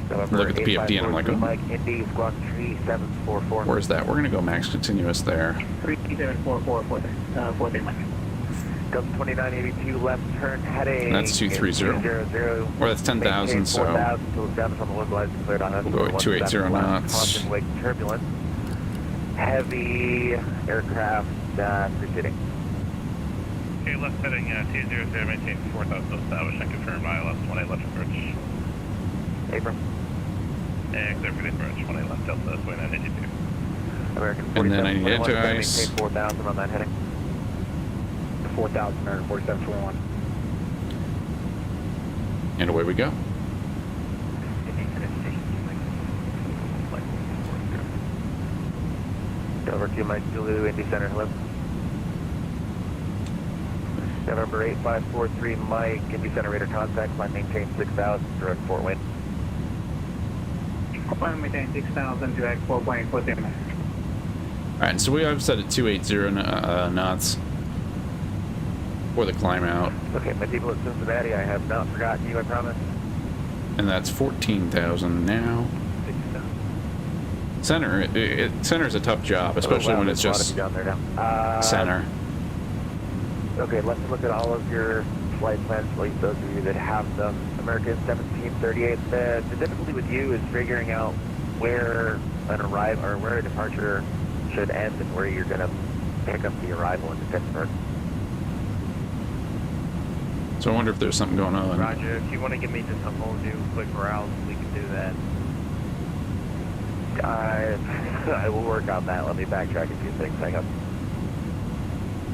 PFD and I'm like, oh, Mike, Indy, squawk 3744. where's that? We're gonna go max continuous there. 3744, Mike. Delta 2982, left turn heading. And that's 230. Or that's 10,000, so we'll go at 280 knots. Constant wake turbulence. Heavy aircraft preceding. Okay, left heading 200, maintain 4,000 established and confirm ILS 18 left approach. Abram. And clear for the approach, 18 left Delta 2982. American And then I need to 4721, ice. maintain 4,000 on that heading. 4,000, American 4721. And away we go. Over to Mike Zulu, Indy Center, hello. November 8543, Mike, Indy Center, radar contact, line maintain 6,000, direct Fort Wayne. Line maintain 6,000, direct 4.4. Alright, so we have set at 280 knots for the climb out. Okay, my people at Cincinnati, I have not forgotten you, I promise. And that's 14,000 now. Center, center's a tough job, especially when it's just down there now. center. Okay, let's look at all of your flight plans, at least those of you that have them. American 1738, the difficulty with you is figuring out where an arrival or where a departure should end and where you're going to pick up the arrival into Pittsburgh. So I wonder if there's something going on. Roger, if you want to give me just a whole new quick route, we can do that. I will work on that. Let me backtrack a few things. Hang up.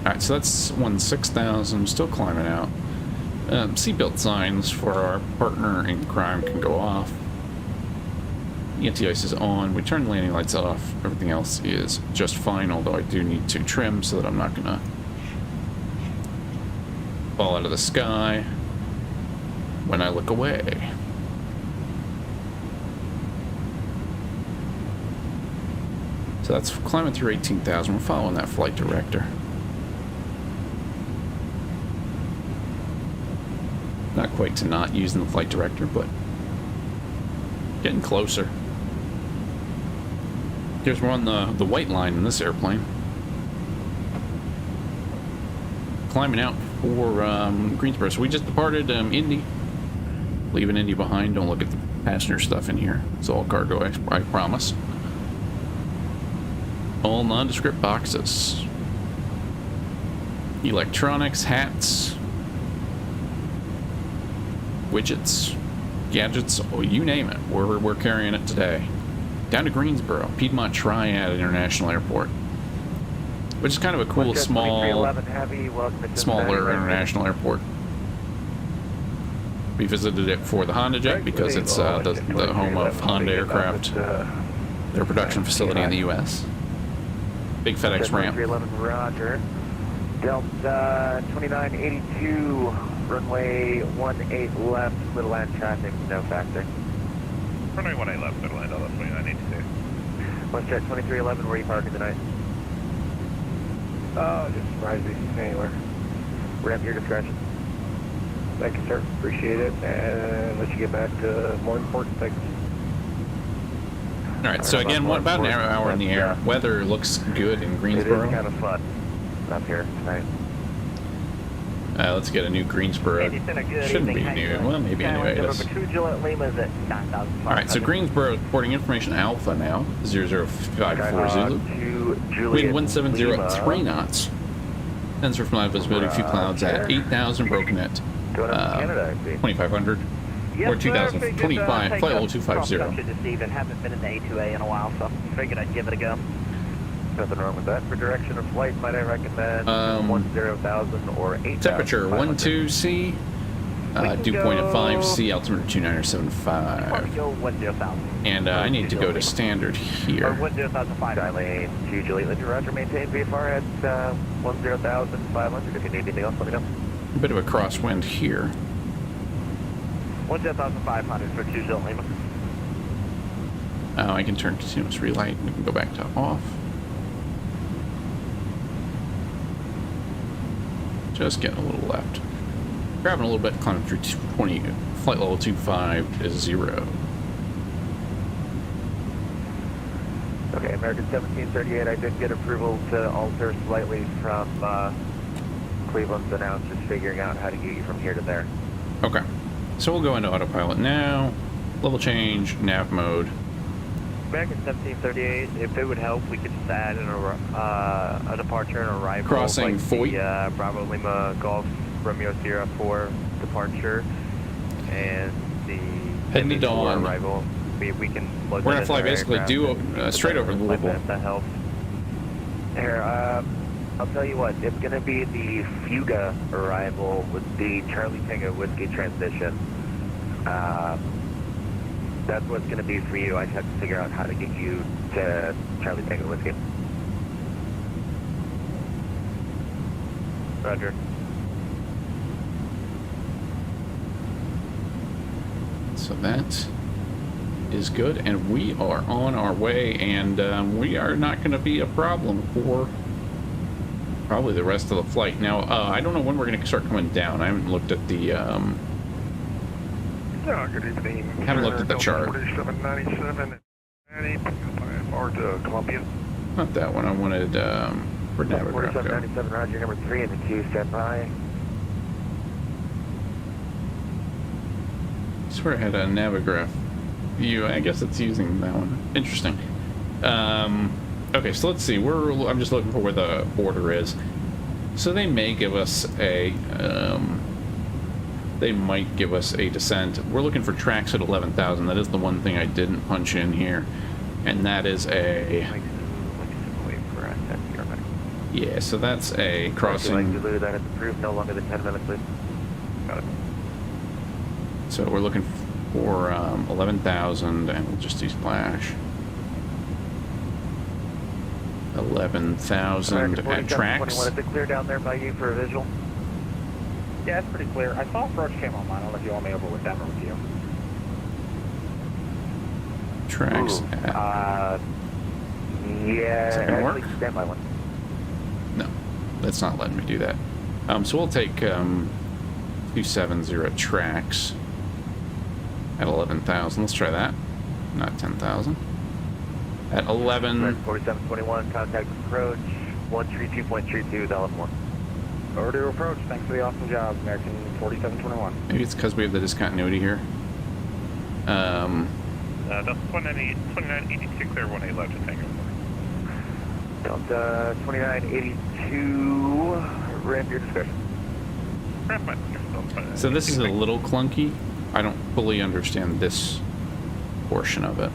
Alright, so that's 6,000, still climbing out. Seatbelt signs for our partner in crime can go off. Anti-ice is on. We turn the landing lights off. Everything else is just fine, although I do need to trim so that I'm not gonna fall out of the sky when I look away. So that's climbing through 18,000. We're following that flight director. Not quite to not using the flight director, but getting closer. Here's we're on the white line in this airplane. Climbing out for Greensboro. So we just departed Indy. Leaving Indy behind. Don't look at the passenger stuff in here. It's all cargo, I promise. All nondescript boxes. Electronics, hats, widgets, gadgets, oh, you name it. We're carrying it today. Down to Greensboro, Piedmont Triad International Airport. Which is kind of a cool, smaller international airport. We visited it for the Honda Jet because it's the home of Honda Aircraft, their production facility in the U.S. Big FedEx ramp. 311, Roger. Delta 2982, runway 18 left, middle land traffic, no factor. Runway 18 left, middle land, LF 2982. Let's check 2311, where are you parking tonight? Oh, just surprise me anywhere. Ramp your discretion. Thank you, sir. Appreciate it. And let you get back to more important things. All right, so again, about an hour in the air. Weather looks good in It is Greensboro. kind of fun up here tonight. Let's get a new Greensboro. It's been a good Shouldn't be evening. new. Well, maybe anyway it is. Lima's at 9,500. All right, so Greensboro reporting information Alpha now, 0054 Zulu. Wind 170 knots. Sensor from live visibility, few clouds at 8,000, broken at Going up to Canada, I see. 2,500. Or 2025, flight level 250. This evening, haven't been in the A2A in a while, so figured I'd give it a go. Nothing wrong with that. For direction of flight, might I recommend 10,000 or 8,000. Temperature 12C, dew point at 5C, altimeter 2975. Go 10,000. And I need to go to standard Or here. 10,500. Dialing to Juliet Lindsay, Roger, maintain VFR at 10,500. If you need anything else, let me know. A bit of a crosswind here. 10,500 for 2 Juliet Lima. I can turn continuous relight. We can go back to off. Just getting a little left. Grabbing a little bit, climbing through 20, flight level 250. Okay, American 1738, I did get approval to alter slightly from Cleveland's announced, just figuring out how to get you from here to there. Okay, so we'll go into autopilot now. Level change, nav mode. American 1738, if it would help, we could just add a departure and arrival. Crossing like Foyt. The Bravo Lima Golf Romeo Sierra 4 departure and the Heading to MH4 dawn. arrival. We can load We're that gonna fly into our basically aircraft. straight over Louisville. That helps. Here, I'll tell you what, it's going to be the Fuga arrival with the Charlie Tango Whiskey transition. That's what's going to be for you. I just have to figure out how to get you to Charlie Tango Whiskey. Roger. So that is good, and we are on our way, and we are not going to be a problem for probably the rest of the flight. Now, I don't know when we're going to start coming down. I haven't looked at the Good evening. Haven't looked at the chart. 4797, or to Columbia. not that one. I wanted where'd Navigraph go? 4797, Roger, number 3 in the queue, stand by. I swear I had a Navigraph view. I guess it's using that one. Interesting. Okay, so let's see. I'm just looking for where the border is. So they may give us a they might give us a descent. We're looking for tracks at 11,000. That is the one thing I didn't punch in here, and that is a yeah. So that's a crossing. That is approved. No longer than 10 minutes, please. Got it. So we're looking for 11,000, and we'll just do splash. 11,000 at tracks. Is it clear down there by you for a visual? Yeah, it's pretty clear. I saw approach came on mine. I'll let you all me over with that review. Tracks. Yeah, Is that gonna work? stand by one. No, that's not letting me do that. So we'll take 270 tracks at 11,000. Let's try that. Not 10,000. At 11. 4721, contact approach, 132.32, LF1. Over to approach. Thanks for the awesome job, American 4721. Maybe it's because we have the discontinuity here. That's 2982, clear 18 left to Tango. Delta 2982, ramp your discretion. So this is a little clunky. I don't fully understand this portion of it.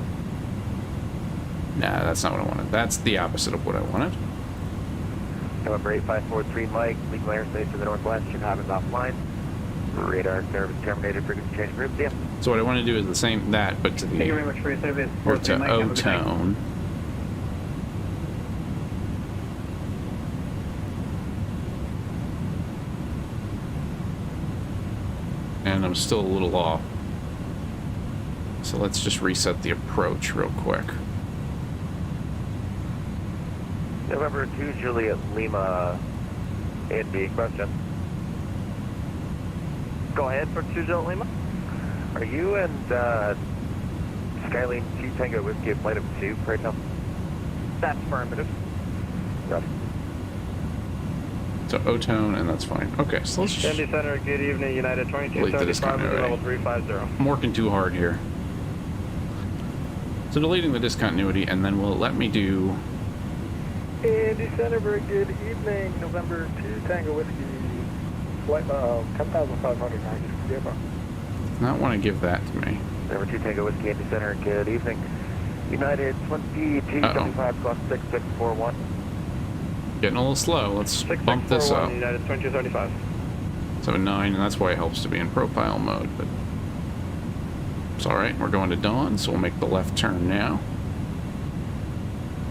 Nah, that's not what I wanted. That's the opposite of what I wanted. November 8543 Mike, legal airspace to the northwest, Chicago's offline. Radar service terminated. Frequency change group. Yeah. So what I want to do is the same that, but to Thank you the very much for your service. or to O-tone. And I'm still a little off. So let's just reset the approach real quick. November 2, Juliet Lima, Indy. Question. Go ahead for 2 Juliet Lima. Are you and Skylane 2 Tango Whiskey at flight of 2 right now? That's affirmative. Roger. So O-tone, and that's fine. Okay, so let's just... Indy Center, good evening, United Delete the 2275 discontinuity. level 350. I'm working too hard here. So deleting the discontinuity, and then will it let me do... Indy Center, very good evening. November 2 Tango Whiskey. Flight 10,500. Not want to give that to me. Number 2 Tango Whiskey, Indy Center, good evening. United 2275, cost 6641. Getting a little slow. Let's bump this up. United 2275. 7-9, and that's why it helps to be in profile mode, but it's alright. We're going to dawn, so we'll make the left turn now.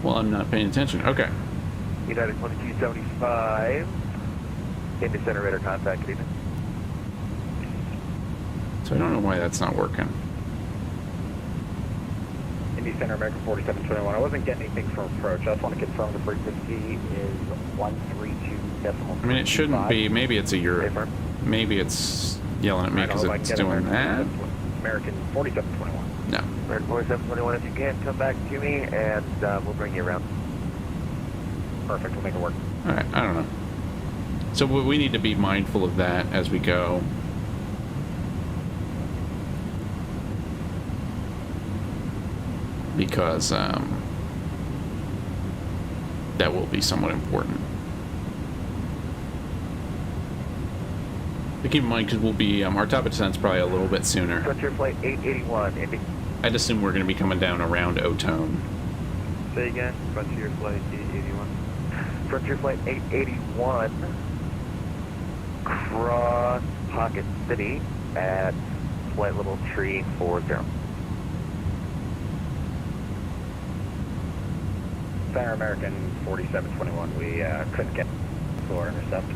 Well, I'm not paying attention. Okay. United 2275, Indy Center radar contact, good evening. So I don't know why that's not working. Indy Center, American 4721. I wasn't getting anything from approach. I just want to confirm the frequency is 132.25. I mean, it shouldn't be. Maybe it's a Euro. Maybe it's yelling at me because it's doing that. American 4721. No. American 4721, if you can, come back to me and we'll bring you around. Perfect, we'll make it work. Alright, I don't know. So we need to be mindful of that as we go. Because that will be somewhat important. But keep in mind, because we'll be, our top of descent's probably a little bit sooner. Frontier Flight 881, Indy. I'd assume we're going to be coming down around O-tone. Say again, Frontier Flight 881. Frontier Flight 881, cross Pocket City at flight level 340. Center American 4721. We couldn't get floor intercept.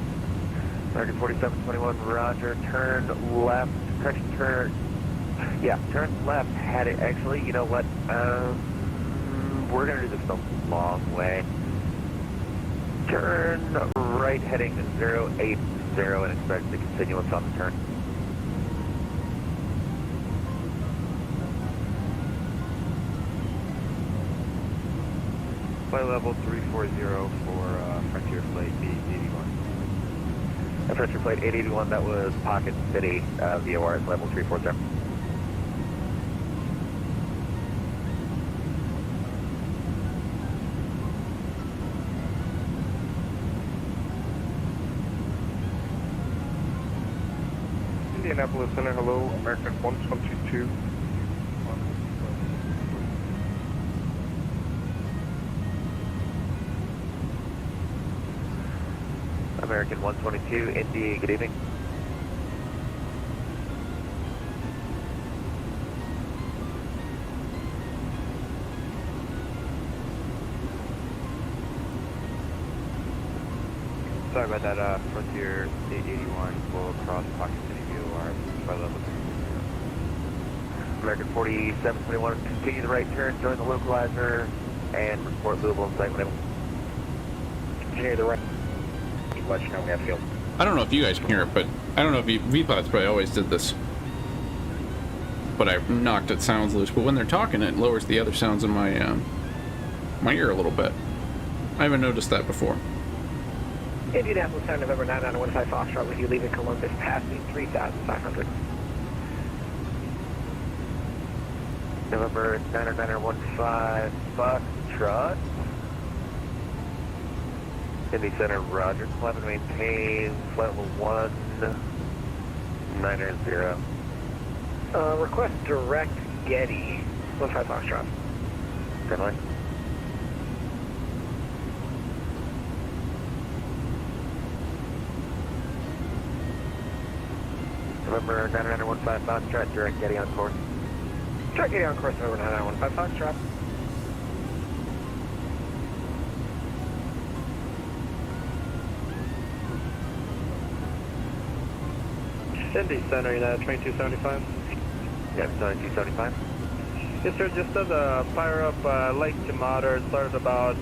American 4721, roger. Turn left. Correction, turn. Yeah, turn left. Had it actually. You know what? We're going to do this the long way. Turn right heading 080 and expect the continuance on the turn. Flight level 340 for Frontier Flight 881. Frontier Flight 881, that was Pocket City, VOR is level 340. Indianapolis Center, hello, American 122. American 122, Indy, good evening. Sorry about that, Frontier 881 will cross Pocket City VOR, flight level 340. American 4721, continue the right turn, join the localizer, and report Louisville in sight whenever. Continue the right. Let you know we have field. I don't know if you guys can hear it, but I don't know if VPODs probably always did this. But I knocked its sounds loose. But when they're talking, it lowers the other sounds in my my ear a little bit. I haven't noticed that before. Indianapolis Center, November 9915 Foxtrot with you leaving Columbus, passing 3,500. November 9915 Foxtrot. Indy Center, roger. Climb and maintain flight level 190. Request direct Getty, 15 Foxtrot. Deadline. November 9915 Foxtrot, direct Getty on course. Direct Getty on course, November 9915 Foxtrot. Indy Center, United 2275. Yeah, 2275. Yes, sir. Just as a fire up lake to moderate, started about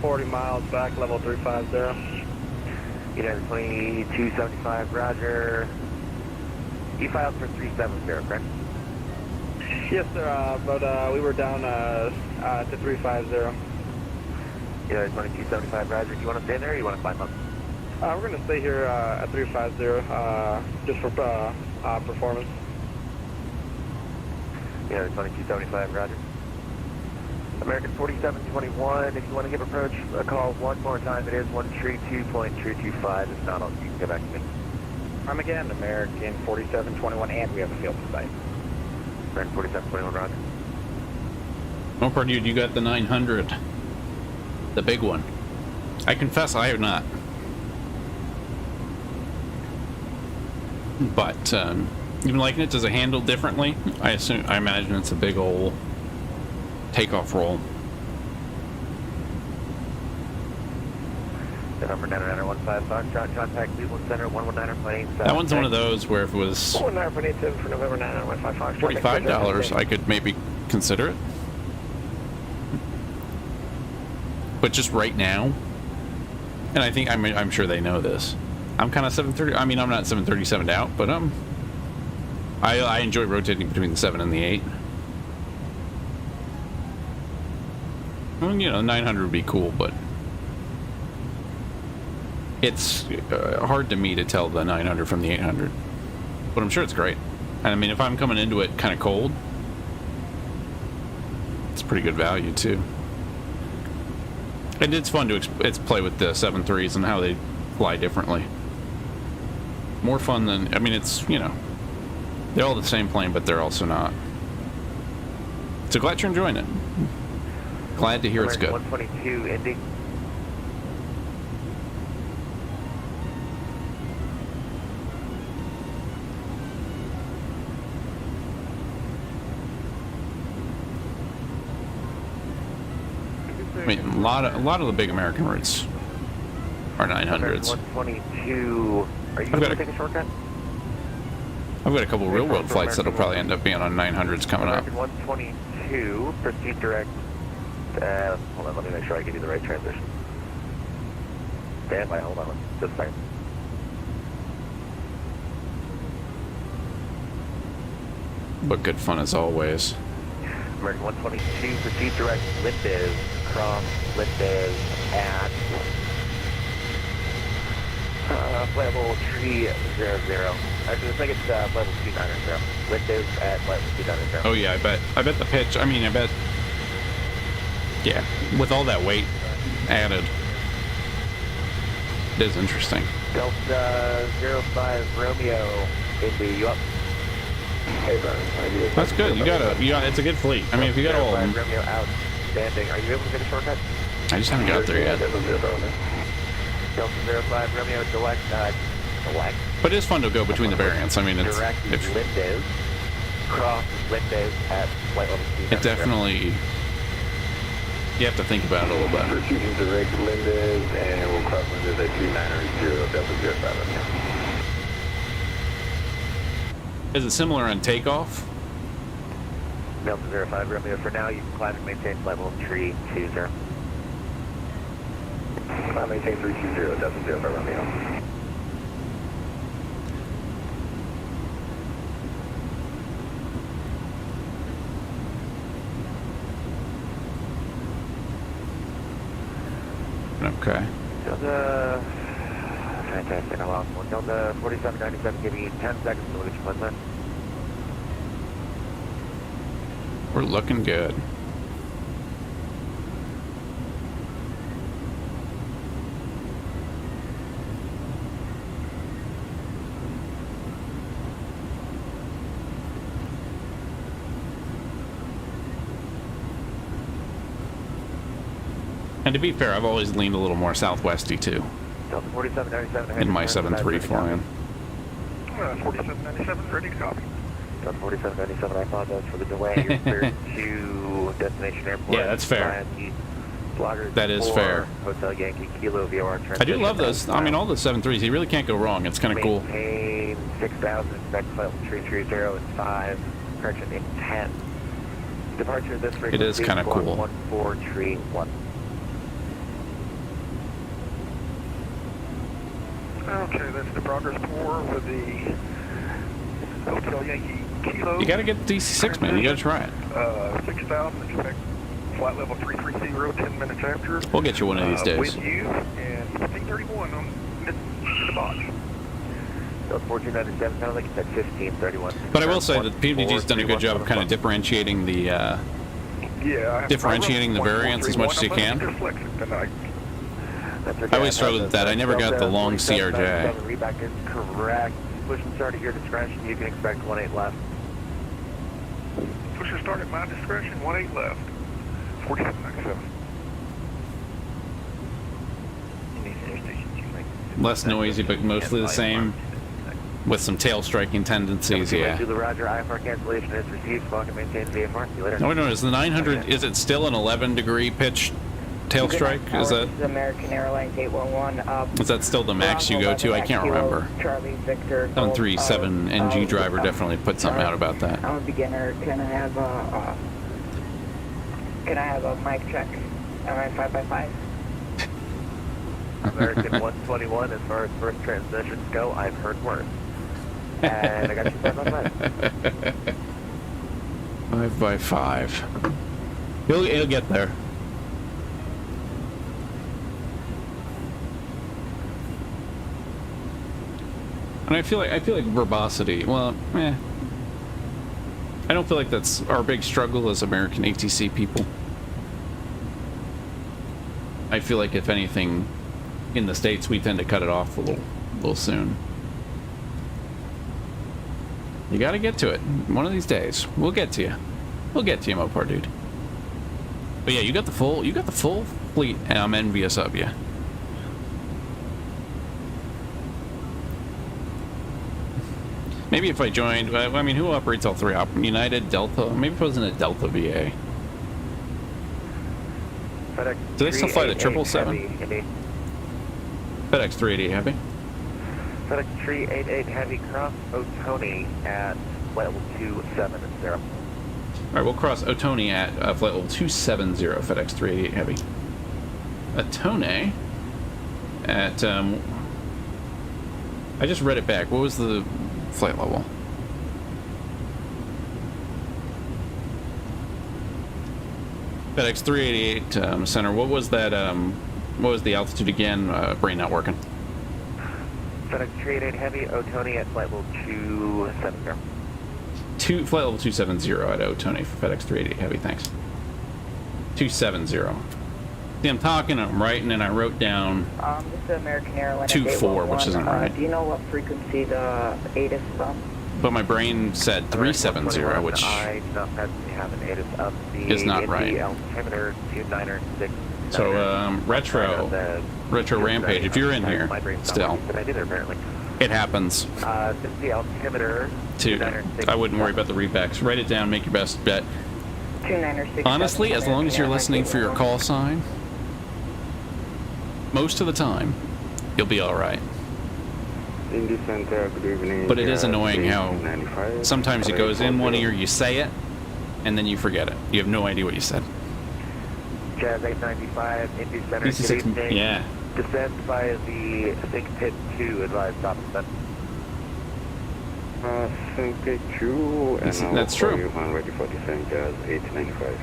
40 miles back, level 350. United 2275, roger. You filed for 370, correct? Yes, sir. But we were down to 350. United 2275, roger. Do you want to stay there or you want to climb up? We're going to stay here at 350 just for performance. Yeah, 2275, roger. American 4721, if you want to give approach a call one more time, it is 132.325. If not, you can get back to me. I'm again, American 4721, and we have a field in sight. American 4721, roger. Oh, pardon you got the 900. The big one. I confess I have not. But, even liking it, does it handle differently? I imagine it's a big old takeoff roll. November 9915 Foxtrot, contact Cleveland Center, 119.87. That one's one of those where if it was 119.87 for November 9915 Foxtrot. $45, I could maybe consider it. But just right now, and I think, I'm sure they know this, I'm kind of 730. I mean, I'm not 737 out, but I enjoy rotating between the 7 and the 8. Well, you know, 900 would be cool, but it's hard to me to tell the 900 from the 800. But I'm sure it's great. And I mean, if I'm coming into it kind of cold, it's pretty good value too. And it's fun to play with the 7.3s and how they fly differently. More fun than, I mean, it's, you know, they're all the same plane, but they're also not. So glad you're enjoying it. Glad to hear it's good. 122 Indy. I mean, a lot of the big American routes are 900s. 122. Are you going to take a shortcut? I've got a couple real world flights that'll probably end up being on 900s coming up. 122, proceed direct. Hold on, let me make sure I give you the right transition. Stand by, hold on just a second. But good fun as always. American 122, proceed direct, Lipiz, cross Lipiz at flight level 300. Actually, let's make it flight level 290. Lipiz at flight level 290. Oh yeah, I bet the pitch, I mean, I bet, yeah, with all that weight added, it is interesting. Delta 05 Romeo, Indy, you up? Hey, Brian. That's good. You got it's a good fleet. I mean, if you got all of them. Romeo outstanding. Are you able to get a shortcut? I just haven't got there yet. Delta 05 Romeo, select. But it is fun to go between the variants. I mean, it's direct Lipiz, cross Lipiz at flight level 290. It definitely, you have to think about it a little bit. Proceeding direct Lipiz, and we'll cross Lipiz at 390 Delta 05. Is it similar on takeoff? Delta 05 Romeo, for now you can climb and maintain flight level 320. Climb maintain 320, Delta 05 Romeo. Okay. Delta, fantastic, I lost one. Delta 4797, give me 10 seconds to look at your flight plan. We're looking good. And to be fair, I've always leaned a little more southwesty too. Delta 4797, In my 7.3 flying. 4797, ready to copy. 4797, I apologize for the delay. You're cleared to destination airport. Yeah, that's fair. Bloggers That is 4, fair. Hotel Yankee Kilo VOR I do love those. I mean, all the 7.3s. You really can't go wrong. It's kind of cool. Maintain 6,000, expect flight 330 and 5, correction in 10. Departure this frequency. It is kind of cool. 1431. Okay, that's the Progress 4 with the Hotel Yankee Kilo. You got to get the DC6, man. You got to try it. 6,000, expect flight level 330, 10 minutes after. We'll get you one of these days. With you, and 1531 on the box. So 1497, sounds like it's at 1531. But I will say that PMDG's done a good job of kind of differentiating the differentiating the variants as much as you can. I always struggled with that. I never got the long CRJ. Reback is correct. Push and start at your discretion. You can expect 18 left. Push and start at my discretion. 18 left. 4797. Less noisy, but mostly the same, with some tail striking tendencies. Yeah. To the Roger, IFR cancellation is received. Fuck and maintain VFR. See you later. No, is the 900? Is it still an 11-degree pitch tail strike? Is that? American Airlines 811. Is that still the max you go to? I can't remember. Charlie Victor. 737 NG driver definitely put something out about that. I'm a beginner. Can I have a mic check? Am I 5x5? American 121, as far as first transmissions go, I've heard worse. And I got you 5x5. 5x5. He'll get there. And I feel like verbosity. Well, I don't feel like that's our big struggle as American ATC people. I feel like if anything, in the States we tend to cut it off a little soon. You got to get to it one of these days. We'll get to you. We'll get to you, Mopar dude. But yeah, you got the full fleet, and I'm envious of you. Maybe if I joined, I mean, who operates all three? United, Delta? Maybe if I was in a Delta VA. FedEx Do they still fly the 777? FedEx 388 Heavy? FedEx 388 Heavy cross Otonee at flight level 270. Alright, we'll cross Otonee at flight level 270, FedEx 388 Heavy. Otonee at, I just read it back. What was the flight level? FedEx 388 Center, what was that, what was the altitude again? Brain not working. FedEx 388 Heavy, Otonee at flight level 270. Flight level 270 at Otonee for FedEx 388 Heavy, thanks. 270. See, I'm talking, I'm writing, and I wrote down This is American Airlines 24, which isn't right. Do you know what frequency the ATIS is on? But my brain said 370, which I do not presently have an ATIS of the is not right. Altimeter 296. So, Retro Rampage, if you're in here still, it happens. Since the altimeter I wouldn't worry about the rebacks. Write it down, make your best bet. 296. Honestly, as long as you're listening for your call sign, most of the time, you'll be alright. Indy Center, good evening. But it is annoying how sometimes it goes in one ear, you say it, and then you forget it. You have no idea what you said. Jazz 895, Indy Center, good evening. Yeah. Descend via the Sync Pit 2, advised stop and Sync Pit 2, and that's true. You when ready for descent, Jazz 895.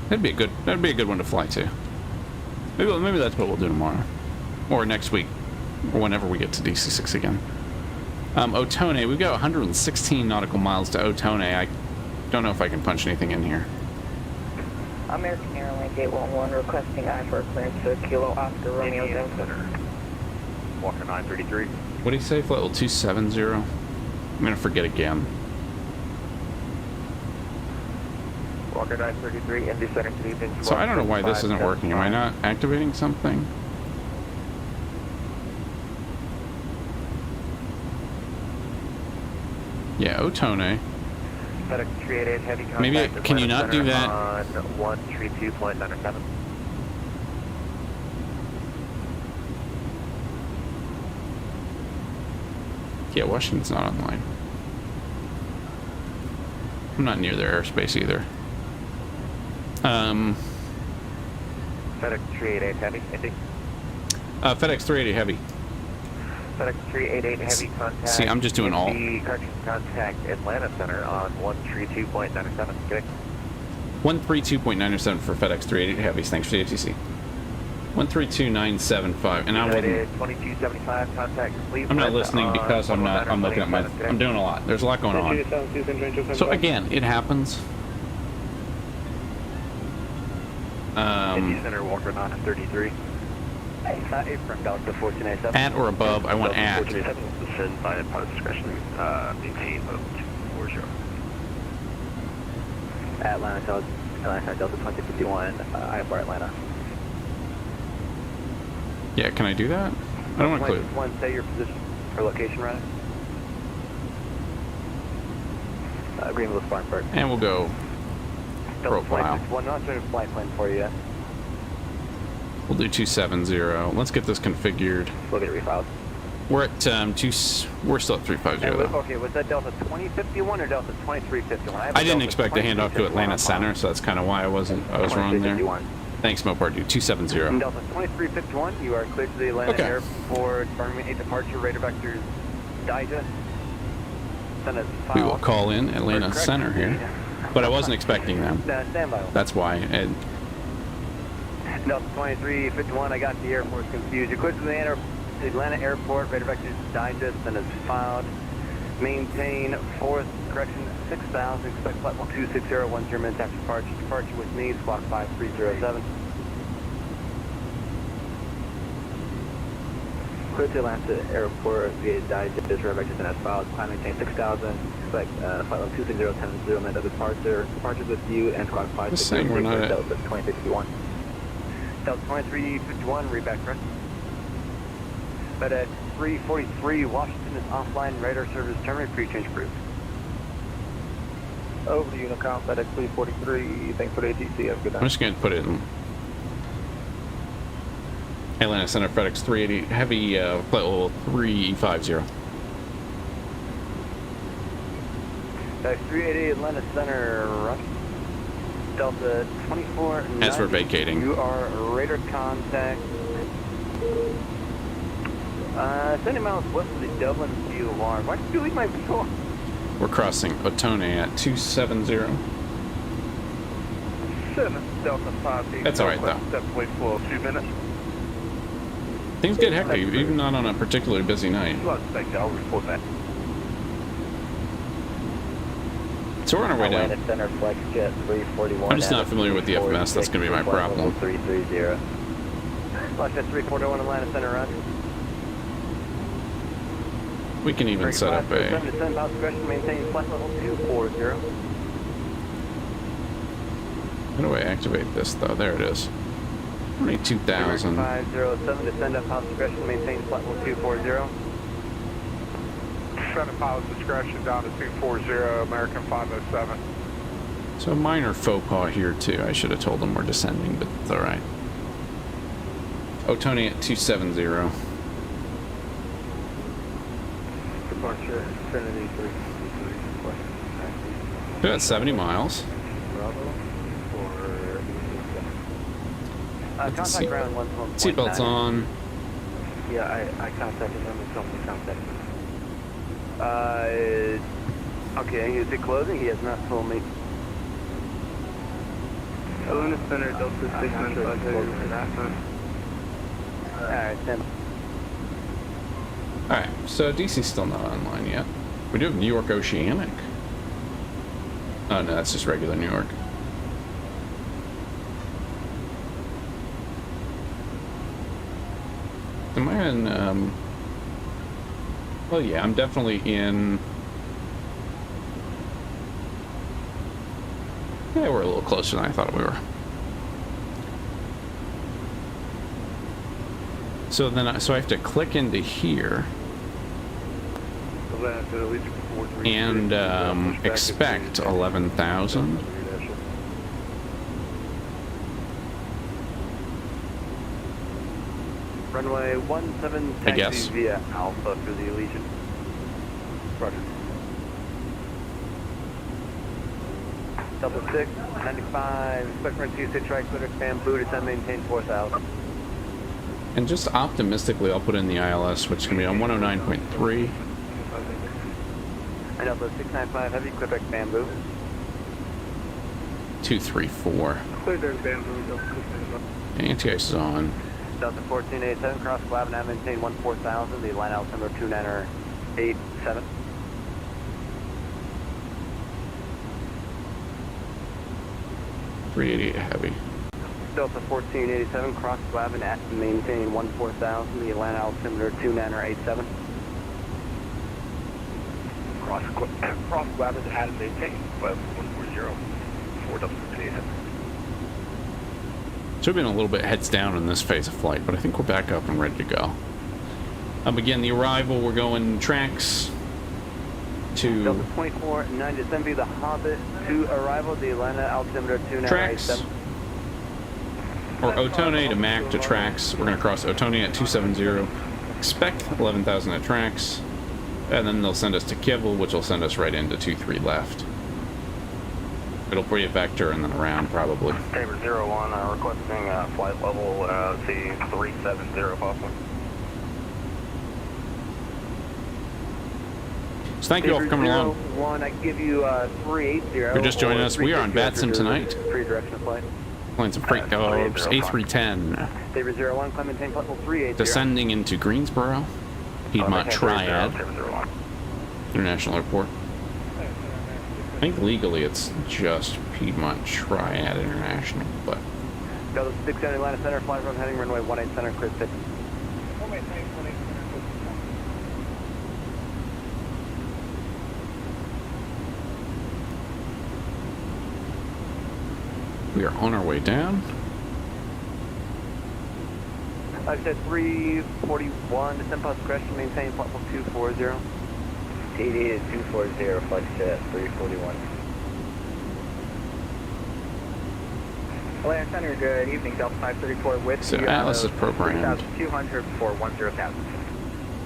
That'd be a good one to fly to. Maybe that's what we'll do tomorrow. Or next week, or whenever we get to DC6 again. Otonee, we've got 116 nautical miles to Otonee. I don't know if I can punch anything in here. American Airlines 811 requesting I-4 clearance to Kilo Oscar Romeo Delta. Walker 933. What did he say? Flight level 270? I'm going to forget again. Walker 933, Indy Center, good evening. So I don't know why this isn't working. Am I not activating something? Yeah, Otone. FedEx 388 heavy contact. Maybe can you Atlanta not do Center that? On 132.97. Yeah, Washington's not online. I'm not near their airspace either. FedEx 388 heavy, I think. FedEx 380 heavy. FedEx 388 heavy contact. See, I'm just doing all. Correction contact Atlanta Center on 132.97. Okay. 132.97 for FedEx 380 heavies. Thanks for the ATC. 132975, and I wouldn't. 2275 contact complete. I'm not listening because I'm not. I'm looking at my. I'm doing a lot. There's a lot going on. So again, it happens. Center Walker 933. From Delta 1487. At or above, I want at. Descend by pilot discretion. Maintain level 240. Atlanta Delta 2051. IFR Atlanta. Yeah, can I do that? I don't want to clue. One, say your position or location, rather. Agreement with Spartanburg. And we'll go profile. One, not sure flight plan for you. We'll do 270. Let's get this configured. We'll get it refiled. We're at we're still at 350 though. Okay, was that Delta 2051 or Delta 2351? I didn't expect a handoff to Atlanta Center, so that's kind of why I was wrong there. Thanks, Mopar. Do 270. Delta 2351, you are clear to the Atlanta Airport. Department 8 departure. Radar vectors digest. We will call in Atlanta Center here, but I wasn't expecting them. Stand by. That's why. And Delta 2351, I got the airport confused. You're clear to the Atlanta Airport. Radar vectors digest and is filed. Maintain 4th correction 6000. Expect flight 1260 10 minutes after departure. Departure with me, squawk 5307. Clear to Atlanta Airport via digest. Radar vectors and is filed. Climb maintain 6000. Expect flight 1260 10 minutes after departure. Departure with you and squawk 5307. Delta 2051. Delta 2351, read back correct. But at 343, Washington is offline. Radar service terminated. Pre-change approved. Over to Unicom, FedEx 343. Thanks for the ATC. Have a good night. I'm just going to put it in Atlanta Center, FedEx 380 heavy, flight level 350. FedEx 380 Atlanta Center, rush. Delta 24. As we're vacating. You are radar contact. 70 miles west of the Dublin VOR. Why did you leave my VOR? We're crossing Otone at 270. 7 Delta 5. That's alright though. Wait for 2 minutes. Things get hectic, even not on a particularly busy night. I'll report that. So we're on our way down. Atlanta Center Flex Jet 341. I'm just not familiar with the FMS. That's going to be my problem. 330. Flex Jet 341 Atlanta Center, roger. We can even set up a... Maintain flight level 240. How do I activate this, though? There it is. 22,000. 507, descend up house discretion, maintain flight level 240. Send a pilot's discretion down to 240, American 507. So minor faux pas here, too. I should have told them we're descending, but it's alright. Otone at 270. Departure, Trinity 333. We're at 70 miles. Contact ground 1.9. Seatbelts on. Yeah, I contacted him. It's only contacted him. Okay, is it closing? He has not told me. Atlanta Center, Delta 695. Alright, then. Alright, so DC's still not online yet. We do have New York Oceanic. Oh no, that's just regular New York. Am I in, well, yeah, I'm definitely in... Yeah, we're a little closer than I thought we were. So then, so I have to click into here. And expect 11,000. Runway 17 I guess. taxi via Alpha for the Allegiant. Roger. Delta 6, 95, expect for 26 right, clear bamboo to 10, maintain 4,000. And just optimistically, I'll put in the ILS, which is going to be on 109.3. And Delta 695, heavy, Quebec bamboo. 234. Clear there's bamboo. Anti-ice is on. Delta 1487, cross Glavin, maintain 14,000, the line altimeter 2987. .388 heavy. Delta 1487, cross Glavin at maintain 14,000, the Atlanta altimeter 2987. Cross Glavin at and maintain 140, 4 Delta 1487. So we've been a little bit heads down in this phase of flight, but I think we're back up and ready to go. Again, the arrival, we're going tracks to... Delta 24, 9 to 7, the Hobbit to arrival, the Atlanta altimeter 2987. Or Otone to Mac to tracks. We're going to cross Otone at 270. Expect 11,000 at tracks. And then they'll send us to Kievel, which will send us right into 23 left. It'll bring it vector and then around, probably. Tabor 01, requesting flight level C370 possible. So thank you all for coming along. 01, I give you 380. You're just joining us. We are on Vatsim tonight. Free direction of flight. Playing some freight dogs. A310. Tabor 01, climb maintain flight level 380. Descending into Greensboro. Piedmont Triad. International Airport. I think legally it's just Piedmont Triad International, but... Delta 670 Atlanta Center, flight from heading runway 18 center, clear 6. We are on our way down. I said 341, descend past correction, maintain flight level 240. TD is 240, flight set 341. Atlanta Center, good evening, Delta 534 with So you. Atlas is programmed. 200 for 10,000.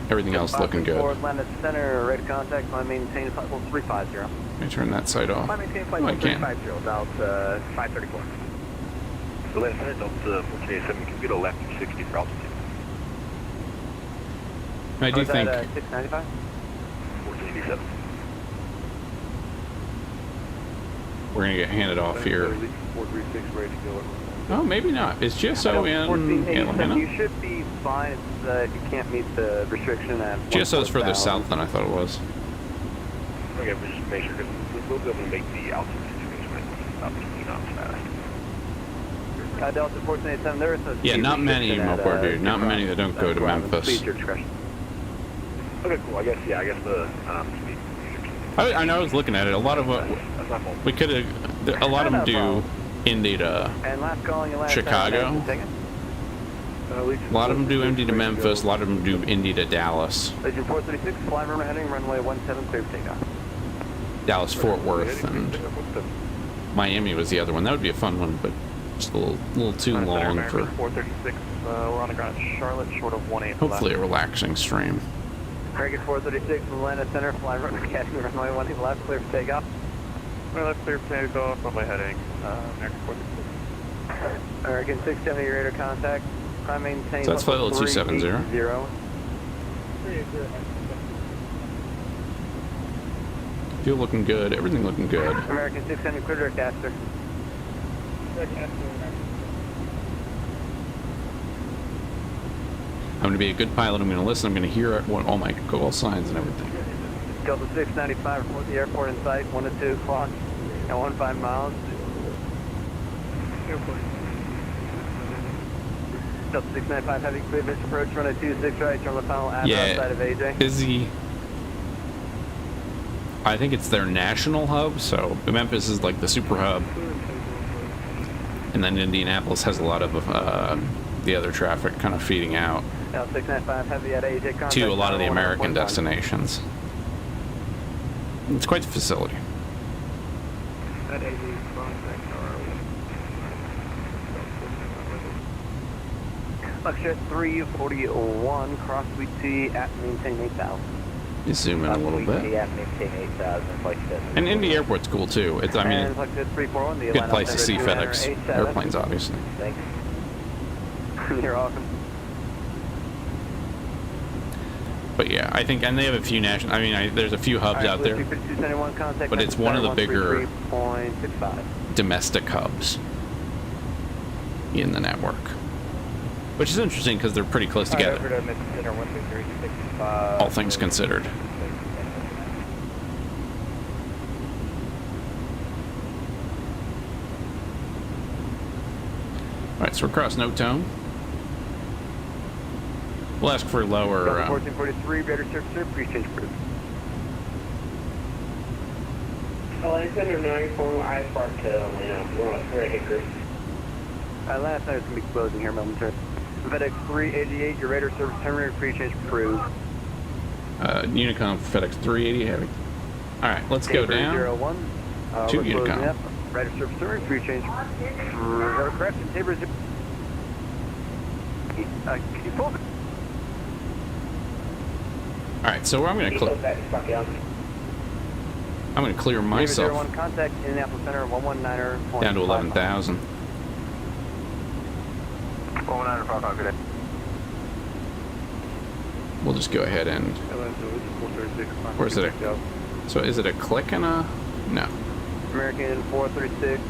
Everything else looking good. Atlanta Center, ready to contact, climb maintain flight level 350. Let me turn that side off. Climb maintain flight Oh, I level can. 350, Delta 534. Atlanta Center, Delta 1487, can we get a left 60 for altitude? I do think 695? 1487. we're going to get handed off here. 436 ready to go. Oh, maybe not. Is GSO in 1487, Atlanta? you should be fine if you can't meet the restriction at GSO is further 14,000. south than I thought it was. Okay, but just make sure, because we'll be able to make the altitude change when about 15 knots fast. Delta 1487, there is a Yeah, speed not many, restriction at, Mopar dude. Not many that don't go to Glavin. Memphis. Please, your discretion. Okay, cool. I guess the speed. I know I was looking at it. A lot of That's not fault. we could have. A lot of them do Indy to And last calling Atlanta Chicago. Center, A lot of them do Indy to Memphis. A lot of them do Indy to Dallas. Legion 436, fly rumor heading runway 17, clear for takeoff. Dallas, Fort Worth, and Miami was the other one. That would be a fun one, but just a little too long for 436, we're on the ground at Charlotte, short of 18 hopefully a relaxing stream. Craig 436 from Atlanta Center, fly rumor Academy runway 18 left, clear for takeoff. Let's clear for takeoff, runway heading, American 436. American 670 radar contact. Climb maintain. So that's flight level 270. Fuel looking good. Everything looking good. American 670 clear direct Aster. I'm going to be a good pilot. I'm going to listen. I'm going to hear all my call signs and everything. Delta 695, report the airport in sight, 1 to 2 o'clock at 15 miles. Airport. Delta 695, heavy cleavage approach, runway 26 right, turn left final outside of AJ. Is he... I think it's their national hub, so Memphis is like the super hub. And then Indianapolis has a lot of the other traffic kind of feeding out Delta 695, heavy at AJ contact. to a lot of the American destinations. It's quite the facility. That AV phone Luxjet 341, cross Sweet T at maintain 8,000. You zoom in a little bit. At maintain 8,000, flight 7. And Indy Airport's cool too. It's, I mean, And Luxjet 341, the good place to see FedEx airplanes, obviously. Thanks. You're welcome. But yeah, I think, and they have a few national. I mean, there's a few hubs out there, but it's one of the bigger domestic hubs in the network, which is interesting because they're pretty close together. All things considered. All right, so we're across No Tone. We'll ask for lower. 1443, Raider Surf, pre-change approved. Alexander 94, I parked Atlanta. We're on Hickory. Last night is going to be closing here momentarily. FedEx 388, your Raider service terminated, pre-change approved. Unicom FedEx 380 heavy. All right, let's go down. 01. To Unicom. Raider service terminated, pre-change. Correction, Tabor 0. Can you pull it? All right, so I'm going to clear myself 01, contact Indianapolis Center 119er. down to 11,000. 119er, good day. We'll just go ahead and. Where's it? So is it a click and a? No. American 436.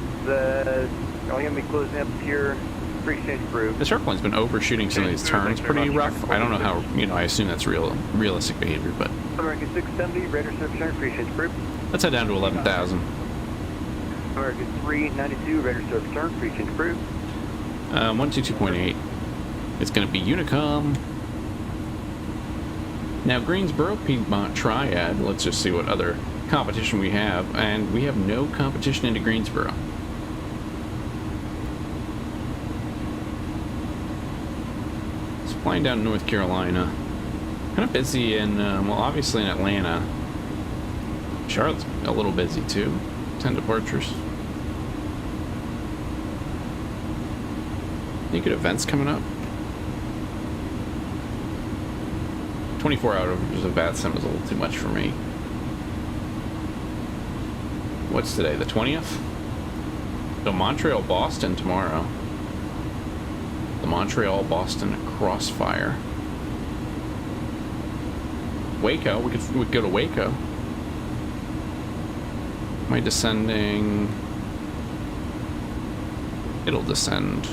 Only going to be closing up here. Pre-change approved. This airplane's been overshooting some of these turns pretty rough. I don't know how, I assume that's realistic behavior, but. American 670, Raider service turn, pre-change approved. Let's head down to 11,000. American 392, Raider service turn, pre-change approved. 122.8. It's going to be Unicom. Now, Greensboro, Piedmont Triad. Let's just see what other competition we have. And we have no competition into Greensboro. Flying down North Carolina. Kind of busy in, well, obviously in Atlanta. Charlotte's a little busy too. 10 departures. Any good events coming up? 24 hours of Vatsim is a little too much for me. What's today, the 20th? So Montreal, Boston tomorrow. The Montreal-Boston Crossfire. Waco, we could go to Waco. Am I descending? It'll descend.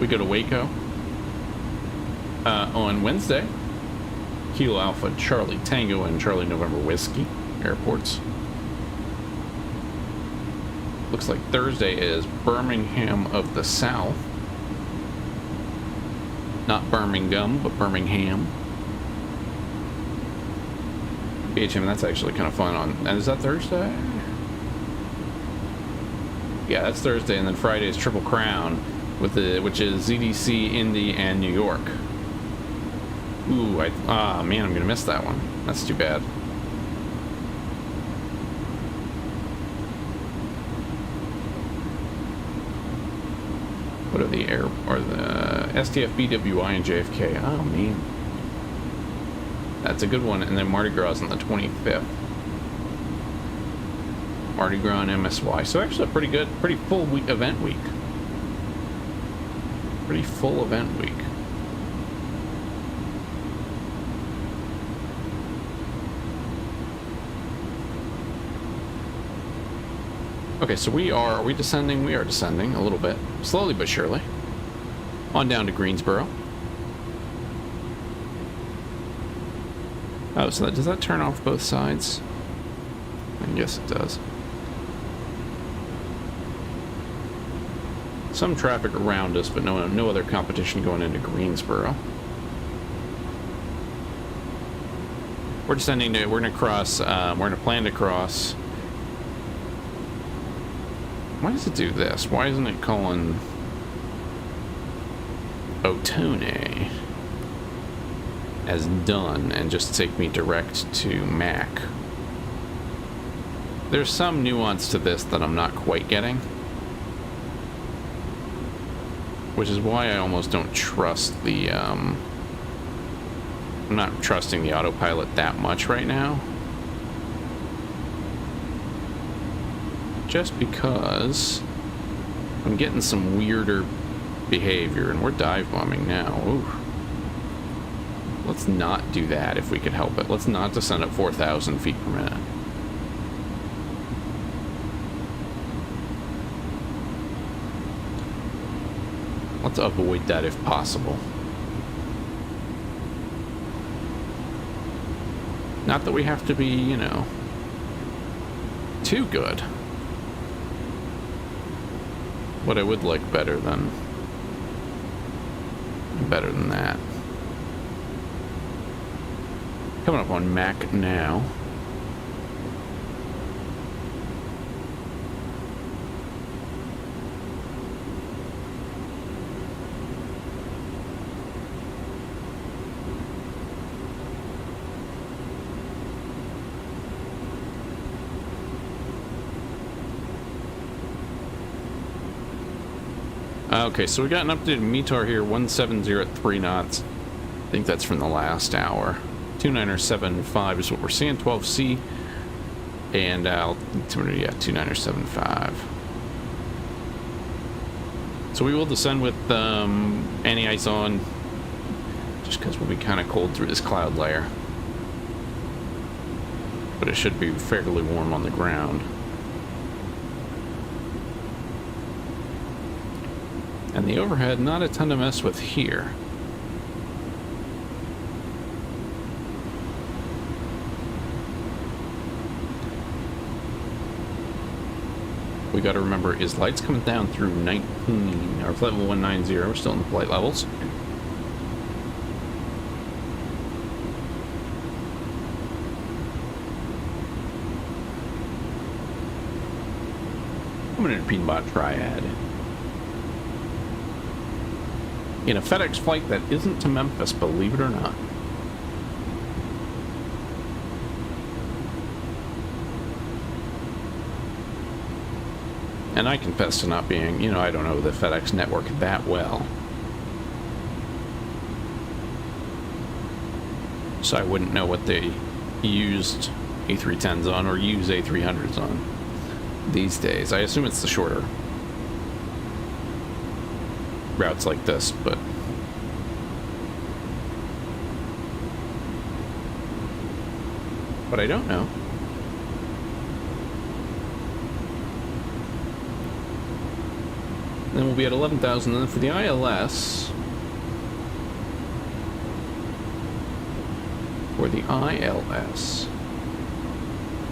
We go to Waco. On Wednesday, Kilo Alpha Charlie Tango and Charlie November Whiskey airports. Looks like Thursday is Birmingham of the South. Not Birmingham, but Birmingham. BHM, that's actually kind of fun on. And is that Thursday? Yeah, that's Thursday, and then Friday is Triple Crown, which is ZDC, Indy, and New York. Ooh, man, I'm gonna miss that one. That's too bad. What are the STF, BWI, and JFK? Oh, man. That's a good one. And then Mardi Gras on the 25th. Mardi Gras and MSY. So actually a pretty full event week. Pretty full event week. Okay, so are we descending? We are descending a little bit. Slowly but surely. On down to Greensboro. Oh, so does that turn off both sides? I guess it does. Some traffic around us, but no other competition going into Greensboro. We're descending to, we're gonna plan to cross. Why does it do this? Why isn't it calling Otone? as done and just take me direct to Mac. There's some nuance to this that I'm not quite getting, which is why I almost don't trust the, I'm not trusting the autopilot that much right now. Just because I'm getting some weirder behavior, and we're dive bombing now. Ooh. Let's not do that if we could help it. Let's not descend at 4,000 feet per minute. Let's avoid that if possible. Not that we have to be, you know, too good. But I would like better than that. Coming up on Mac now. Okay, so we got an updated METAR here, 1703 at 3 knots. I think that's from the last hour. 2975 is what we're seeing, 12C. And altimeter, yeah, 2975. So we will descend with anti-ice on, just because we'll be kind of cold through this cloud layer. But it should be fairly warm on the ground. And the overhead, not a ton to mess with here. We got to remember, is lights coming down through 19, or flight level 190, we're still in the flight levels. Coming into Peanut Triad. In a FedEx flight that isn't to Memphis, believe it or not. And I confess to not being, you know, I don't know the FedEx network that well. So I wouldn't know what they used A310s on or use A300s on these days. I assume it's the shorter routes like this, but I don't know. Then we'll be at 11,000, and then for the ILS,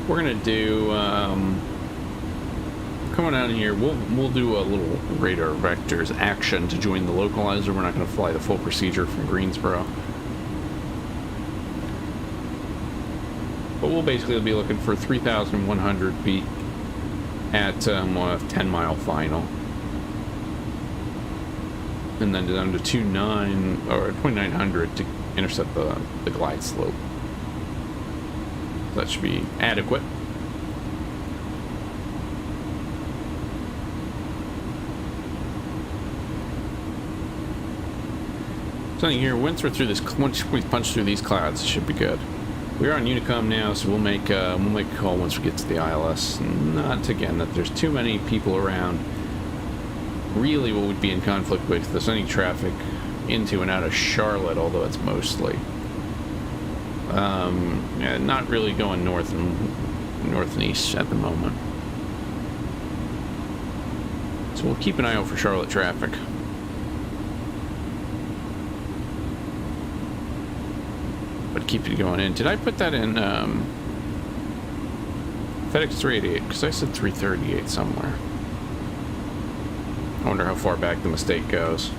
we're gonna do coming down here, we'll do a little radar vectors action to join the localizer. We're not going to fly the full procedure from Greensboro, but we'll basically be looking for 3,100 feet at 10-mile final, and then down to 2,900 to intercept the glide slope. That should be adequate. Something here, once we punch through these clouds, it should be good. We're on Unicom now, so we'll make a call once we get to the ILS. Not again that there's too many people around. Really, what would be in conflict with there's any traffic into and out of Charlotte, although it's mostly yeah, not really going north and east at the moment. So we'll keep an eye out for Charlotte traffic. But keep it going in. Did I put that in FedEx 388? Because I said 338 somewhere. I wonder how far back the mistake goes.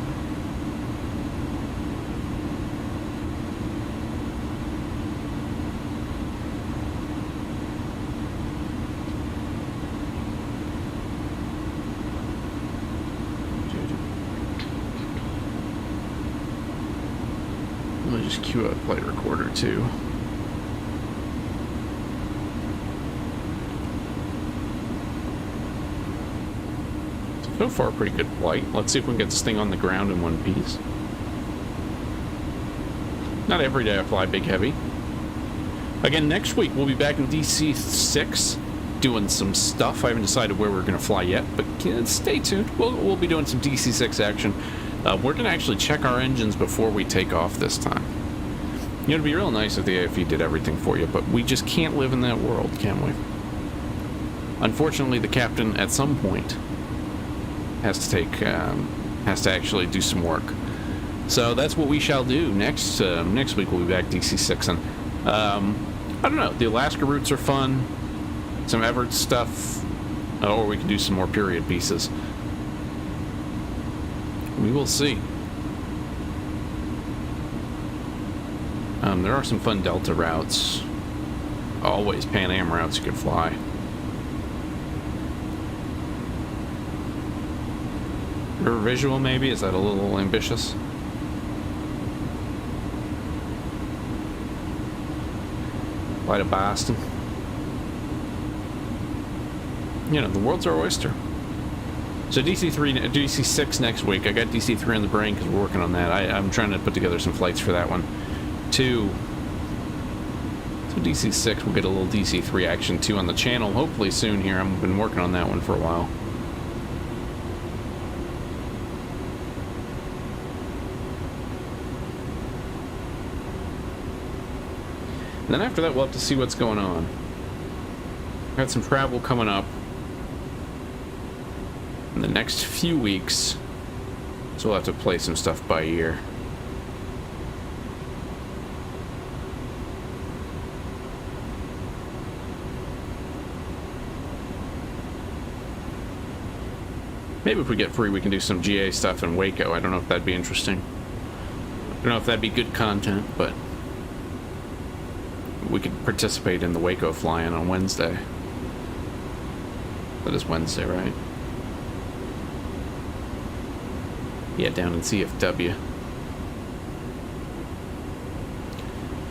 just cue a flight recorder too. So far, pretty good flight. Let's see if we can get this thing on the ground in one piece. Not every day I fly big heavy. Again, next week we'll be back in DC-6 doing some stuff. I haven't decided where we're going to fly yet, but stay tuned. We'll be doing some DC-6 action. We're going to actually check our engines before we take off this time. You know, it'd be real nice if the AFE did everything for you, but we just can't live in that world, can we? Unfortunately, the captain at some point has to actually do some work. So that's what we shall do next week. We'll be back DC-6, and I don't know. The Alaska routes are fun. Some Everett stuff, or we can do some more period pieces. We will see. There are some fun Delta routes. Always Pan Am routes you could fly. River Visual, maybe? Is that a little ambitious? Fly to Boston. You know, the world's our oyster. So DC-6 next week. I got DC-3 on the brain because we're working on that. I'm trying to put together some flights for that one. So DC-6, we'll get a little DC-3 action too on the channel, hopefully soon here. I've been working on that one for a while. And then after that, we'll have to see what's going on. Got some travel coming up in the next few weeks, so we'll have to play some stuff by ear. Maybe if we get free, we can do some GA stuff in Waco. I don't know if that'd be interesting. I don't know if that'd be good content, but we could participate in the Waco fly-in on Wednesday. That is Wednesday, right? Yeah, down in CFW.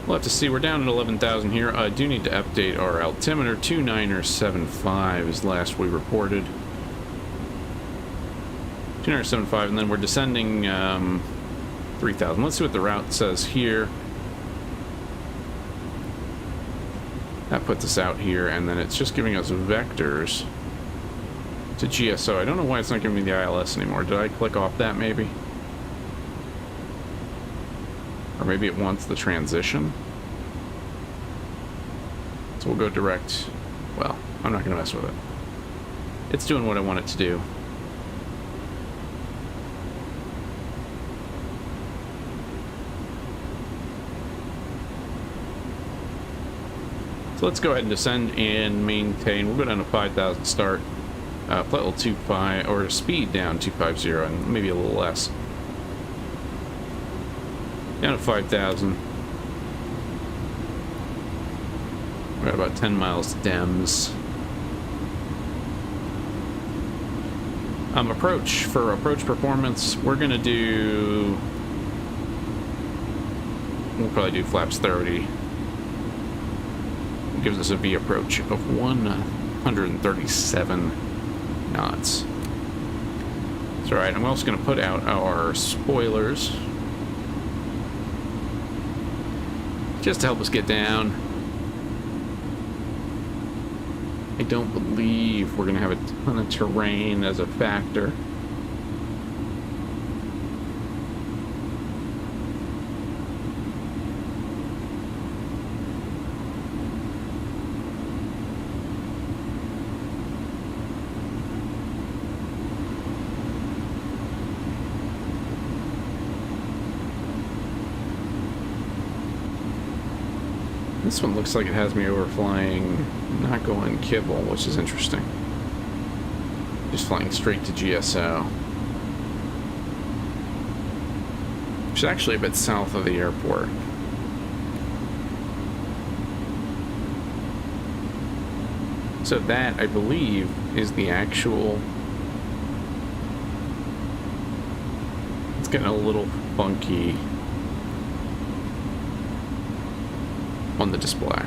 We'll have to see. We're down at 11,000 here. I do need to update our altimeter. 2975 is last we reported. 2975, and then we're descending 3,000. Let's see what the route says here. That puts us out here, and then it's just giving us vectors to GSO. I don't know why it's not giving me the ILS anymore. Did I click off that, maybe? Or maybe it wants the transition. So we'll go direct. Well, I'm not going to mess with it. It's doing what I want it to do. So let's go ahead and descend and maintain. We'll go down to 5,000 start. Flight level 25, or speed down 250, and maybe a little less. Down to 5,000. We're at about 10 miles to Dems. Approach. For approach performance, we're going to do... We'll probably do flaps 30. It gives us a V approach of 137 knots. That's alright. I'm also going to put out our spoilers just to help us get down. I don't believe we're going to have a ton of terrain as a factor. This one looks like it has me overflying, not going kibble, which is interesting. Just flying straight to GSO. Which is actually a bit south of the airport. So that, I believe, is the actual... It's getting a little funky. on the display.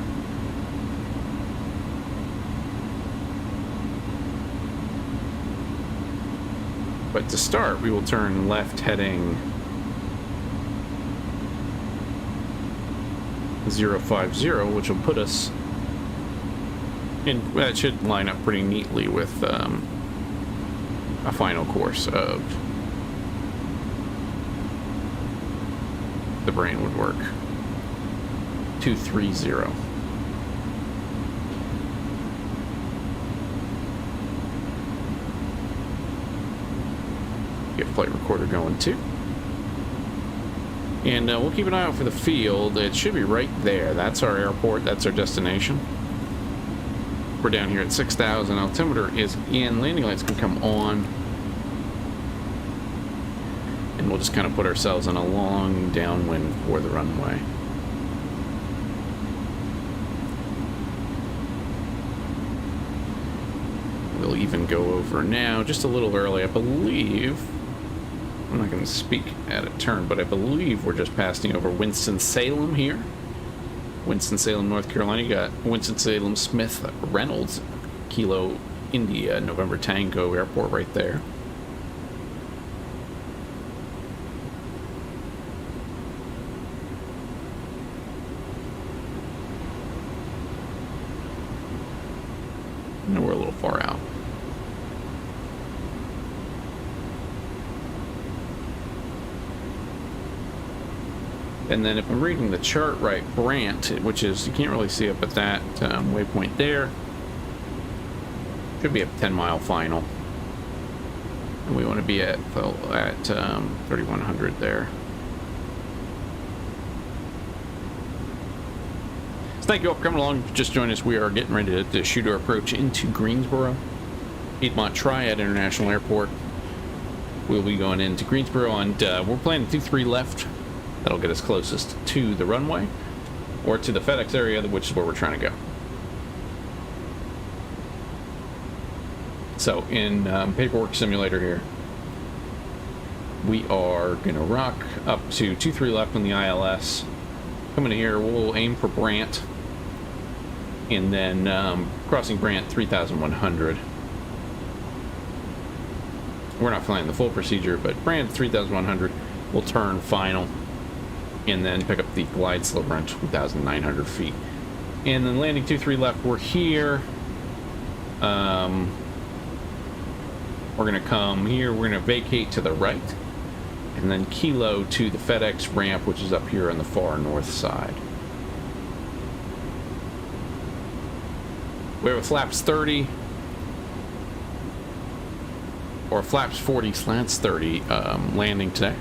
But to start, we will turn left heading 050, which will put us in, that should line up pretty neatly with a final course of the brain would work. 230. Get flight recorder going too. And we'll keep an eye out for the field. It should be right there. That's our airport. That's our destination. We're down here at 6,000. Altimeter is in. Landing lights can come on. And we'll just kind of put ourselves in a long downwind for the runway. We'll even go over now, just a little early, I believe. I'm not going to speak at a turn, but I believe we're just passing over Winston-Salem here. Winston-Salem, North Carolina. You got Winston-Salem Smith Reynolds, Kilo India, November Tango Airport right there. No, we're a little far out. And then if I'm reading the chart right, Brant, which is, you can't really see it, but that waypoint there should be a 10-mile final. And we want to be at 3,100 there. So thank you all for coming along. Just join us. We are getting ready to shoot our approach into Greensboro. Piedmont Triad International Airport. We'll be going into Greensboro, and we're planning 2-3 left. That'll get us closest to the runway or to the FedEx area, which is where we're trying to go. So in Paperwork Simulator here, we are going to rock up to 2-3 left on the ILS. Coming in here, we'll aim for Brant, and then crossing Brant 3,100. We're not flying the full procedure, but Brant 3,100 will turn final, and then pick up the glide slope around 2,900 feet. And then landing 2-3 left, we're here. We're gonna come here, we're gonna vacate to the right, and then kilo to the FedEx ramp, which is up here on the far north side. We have a flaps 30, or flaps 40 slants 30 landing today.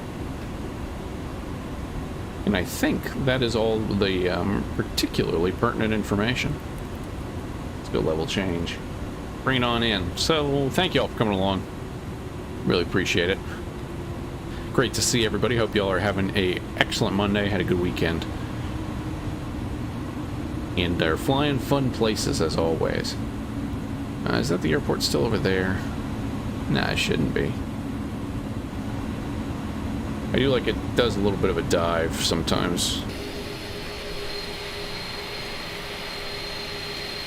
And I think that is all the particularly pertinent information. Let's go level change. Bring it on in. So thank you all for coming along. Really appreciate it. Great to see everybody. Hope you all are having an excellent Monday. Had a good weekend. And are flying fun places as always. Is that the airport still over there? Nah, it shouldn't be. I do like it does a little bit of a dive sometimes.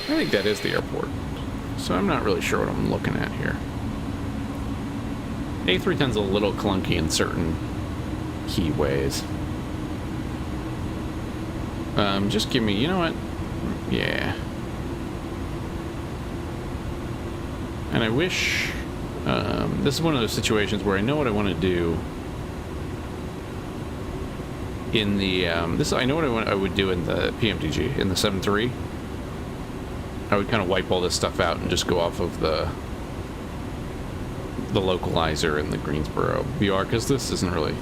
I think that is the airport. So I'm not really sure what I'm looking at here. A310's a little clunky in certain key ways. Just give me, you know what? Yeah. And I wish... this is one of those situations where I know what I want to do in the I know what I would do in the PMDG in the 7.3. I would kind of wipe all this stuff out and just go off of the localizer in the Greensboro VR, because this isn't really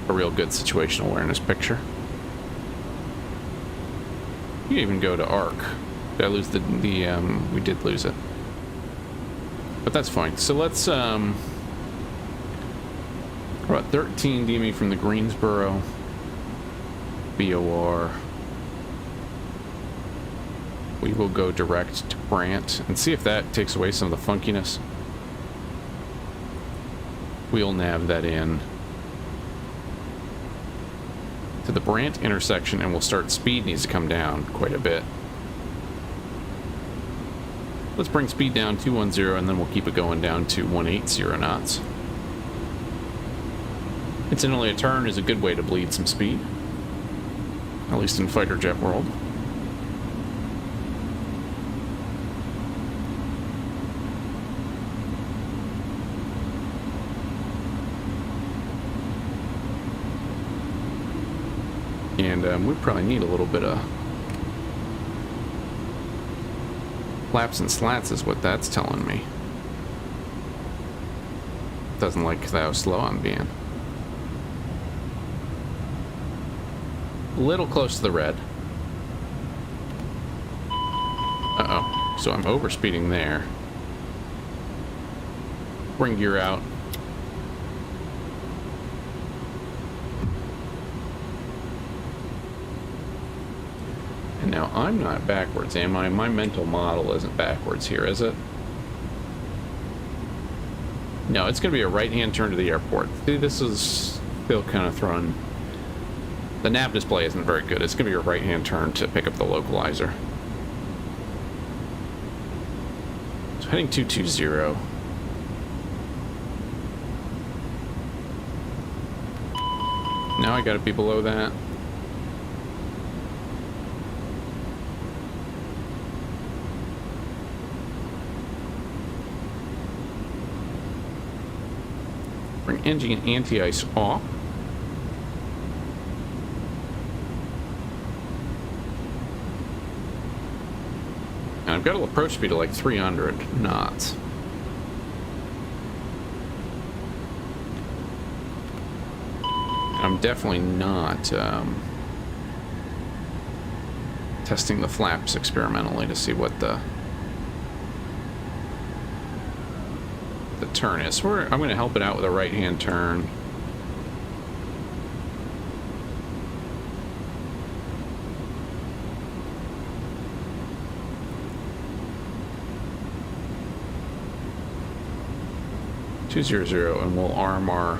a real good situational awareness picture. You can even go to ARC. Did I lose we did lose it, but that's fine. So let's we're about 13 DME from the Greensboro BOR. We will go direct to Brant and see if that takes away some of the funkiness. We'll nav that in to the Brant intersection, and we'll start. Speed needs to come down quite a bit. Let's bring speed down 210, and then we'll keep it going down to 180 knots. Incidentally, a turn is a good way to bleed some speed, at least in fighter jet world. And we probably need a little bit of flaps and slats is what that's telling me. Doesn't like how slow I'm being. A little close to the red. Uh-oh. So I'm overspeeding there. Bring gear out. And now I'm not backwards, am I? My mental model isn't backwards here, is it? No, it's going to be a right-hand turn to the airport. See, this is still kind of thrown. The nav display isn't very good. It's going to be a right-hand turn to pick up the localizer. So heading 220. Now I got to be below that. Bring engine anti-ice off. And I've got an approach speed of like 300 knots. I'm definitely not testing the flaps experimentally to see what the turn is. So I'm going to help it out with a right-hand turn. And we'll arm our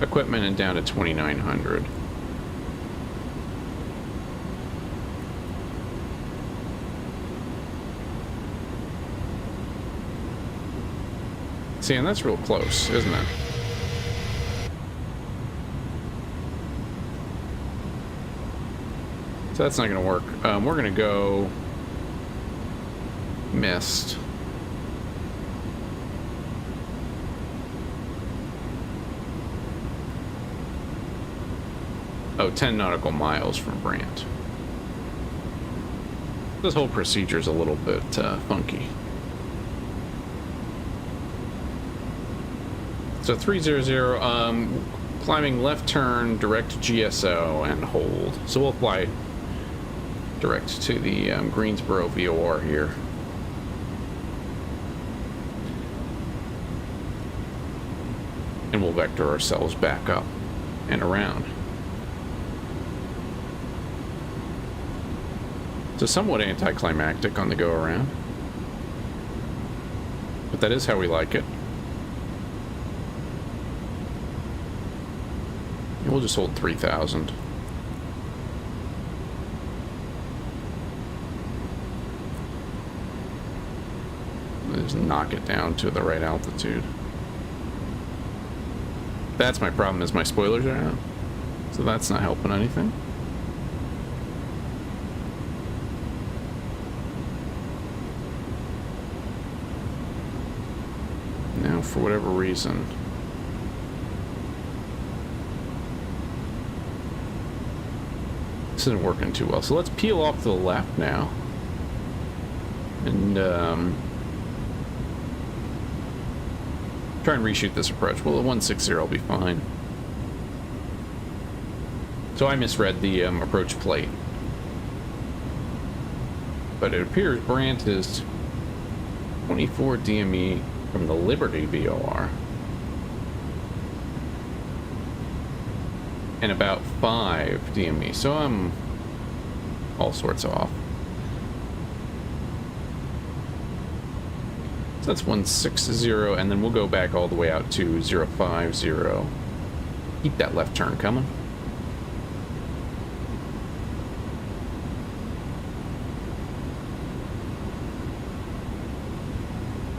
equipment and down to 2,900. See, and that's real close, isn't it? So that's not going to work. We're going to go missed. Oh, 10 nautical miles from Brant. This whole procedure is a little bit funky. So 300, climbing left turn, direct GSO, and hold. So we'll fly direct to the Greensboro VOR here. And we'll vector ourselves back up and around. So somewhat anticlimactic on the go around. But that is how we like it. We'll just hold 3,000. Just knock it down to the right altitude. That's my problem, is my spoilers are out. So that's not helping anything. Now, for whatever reason, this isn't working too well. So let's peel off to the left now. And try and reshoot this approach. Well, at 160 will be fine. So I misread the approach plate. But it appears Brant is 24 DME from the Liberty VOR. And about 5 DME. So I'm all sorts off. So that's 160, and then we'll go back all the way out to 050. Keep that left turn coming.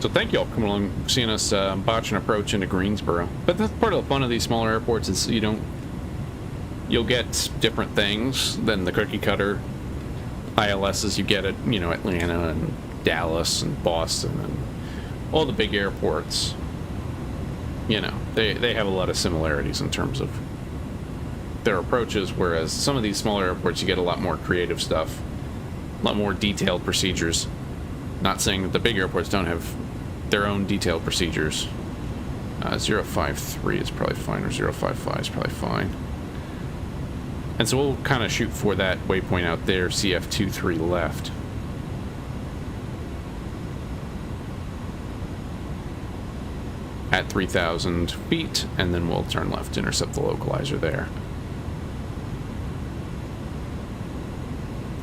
So thank you all for coming along, seeing us botch an approach into Greensboro. But that's part of the fun of these smaller airports is you'll get different things than the cookie cutter ILSs you get at, you know, Atlanta and Dallas and Boston and all the big airports. You know, they have a lot of similarities in terms of their approaches, whereas some of these smaller airports you get a lot more creative stuff, a lot more detailed procedures. Not saying that the big airports don't have their own detailed procedures. 053 is probably fine, or 055 is probably fine. And so we'll kind of shoot for that waypoint out there, CF23 left. At 3,000 feet, and then we'll turn left to intercept the localizer there.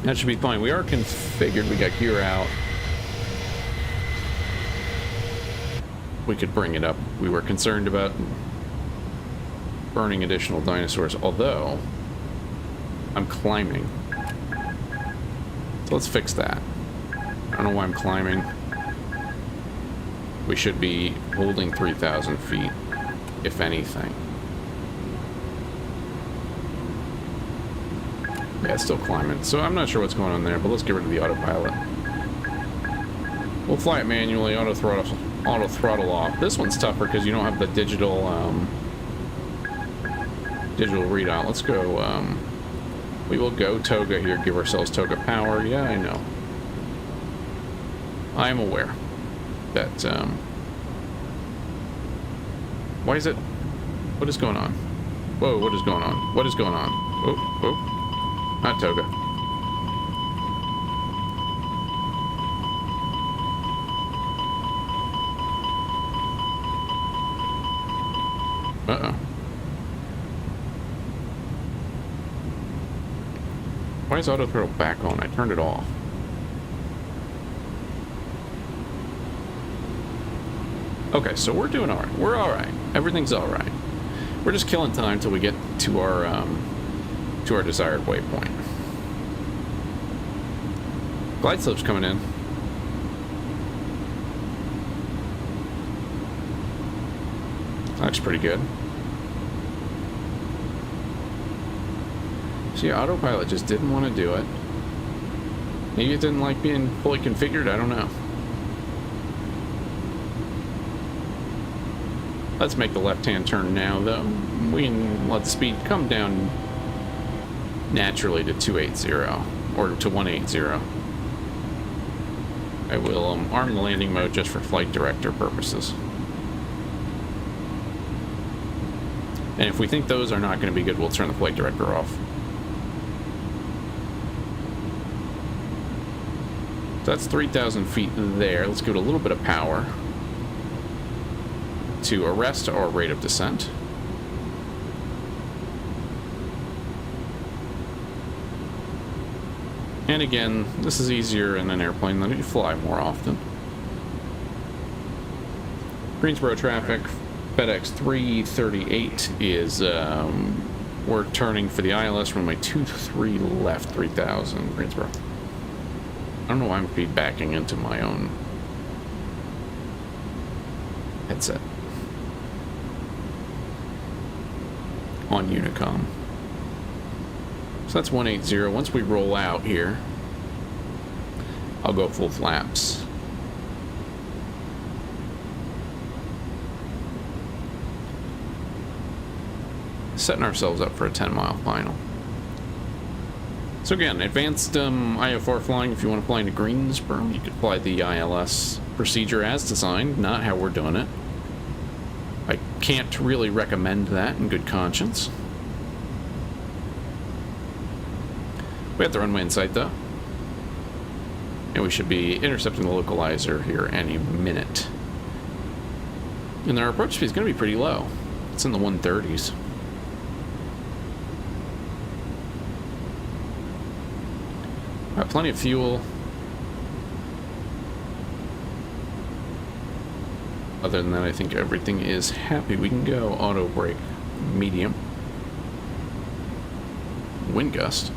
That should be fine. We are configured. We got gear out. We could bring it up. We were concerned about burning additional dinosaurs, although I'm climbing. So let's fix that. I don't know why I'm climbing. We should be holding 3,000 feet, if anything. Yeah, it's still climbing. So I'm not sure what's going on there, but let's get rid of the autopilot. We'll fly it manually, auto throttle off. This one's tougher because you don't have the digital readout. Let's go, we will go Toga here, give ourselves Toga power. Yeah, I know. I am aware that, why is it, what is going on? Whoa, what is going on? What is going on? Oh, oh, not Toga. Uh-oh. Why is auto throttle back on? I turned it off. Okay, so we're doing alright. We're alright. Everything's alright. We're just killing time till we get to our desired waypoint. Glide slope's coming in. Looks pretty good. See, autopilot just didn't want to do it. Maybe it didn't like being fully configured, I don't know. Let's make the left-hand turn now, though. We can let the speed come down naturally to 280, or to 180. I will arm the landing mode just for flight director purposes. And if we think those are not going to be good, we'll turn the flight director off. So that's 3,000 feet there. Let's give it a little bit of power to arrest our rate of descent. And again, this is easier in an airplane than you fly more often. Greensboro traffic, FedEx 338 is, we're turning for the ILS runway 23 left, 3,000, Greensboro. I don't know why I'm feedbacking into my own headset on Unicom. So that's 180. Once we roll out here, I'll go full flaps. Setting ourselves up for a 10-mile final. So again, advanced IFR flying, if you want to fly into Greensboro, you could fly the ILS procedure as designed, not how we're doing it. I can't really recommend that in good conscience. We have the runway in sight, though. And we should be intercepting the localizer here any minute. And our approach speed is going to be pretty low. It's in the 130s. Got plenty of fuel. Other than that, I think everything is happy. We can go auto brake medium. Wind gust.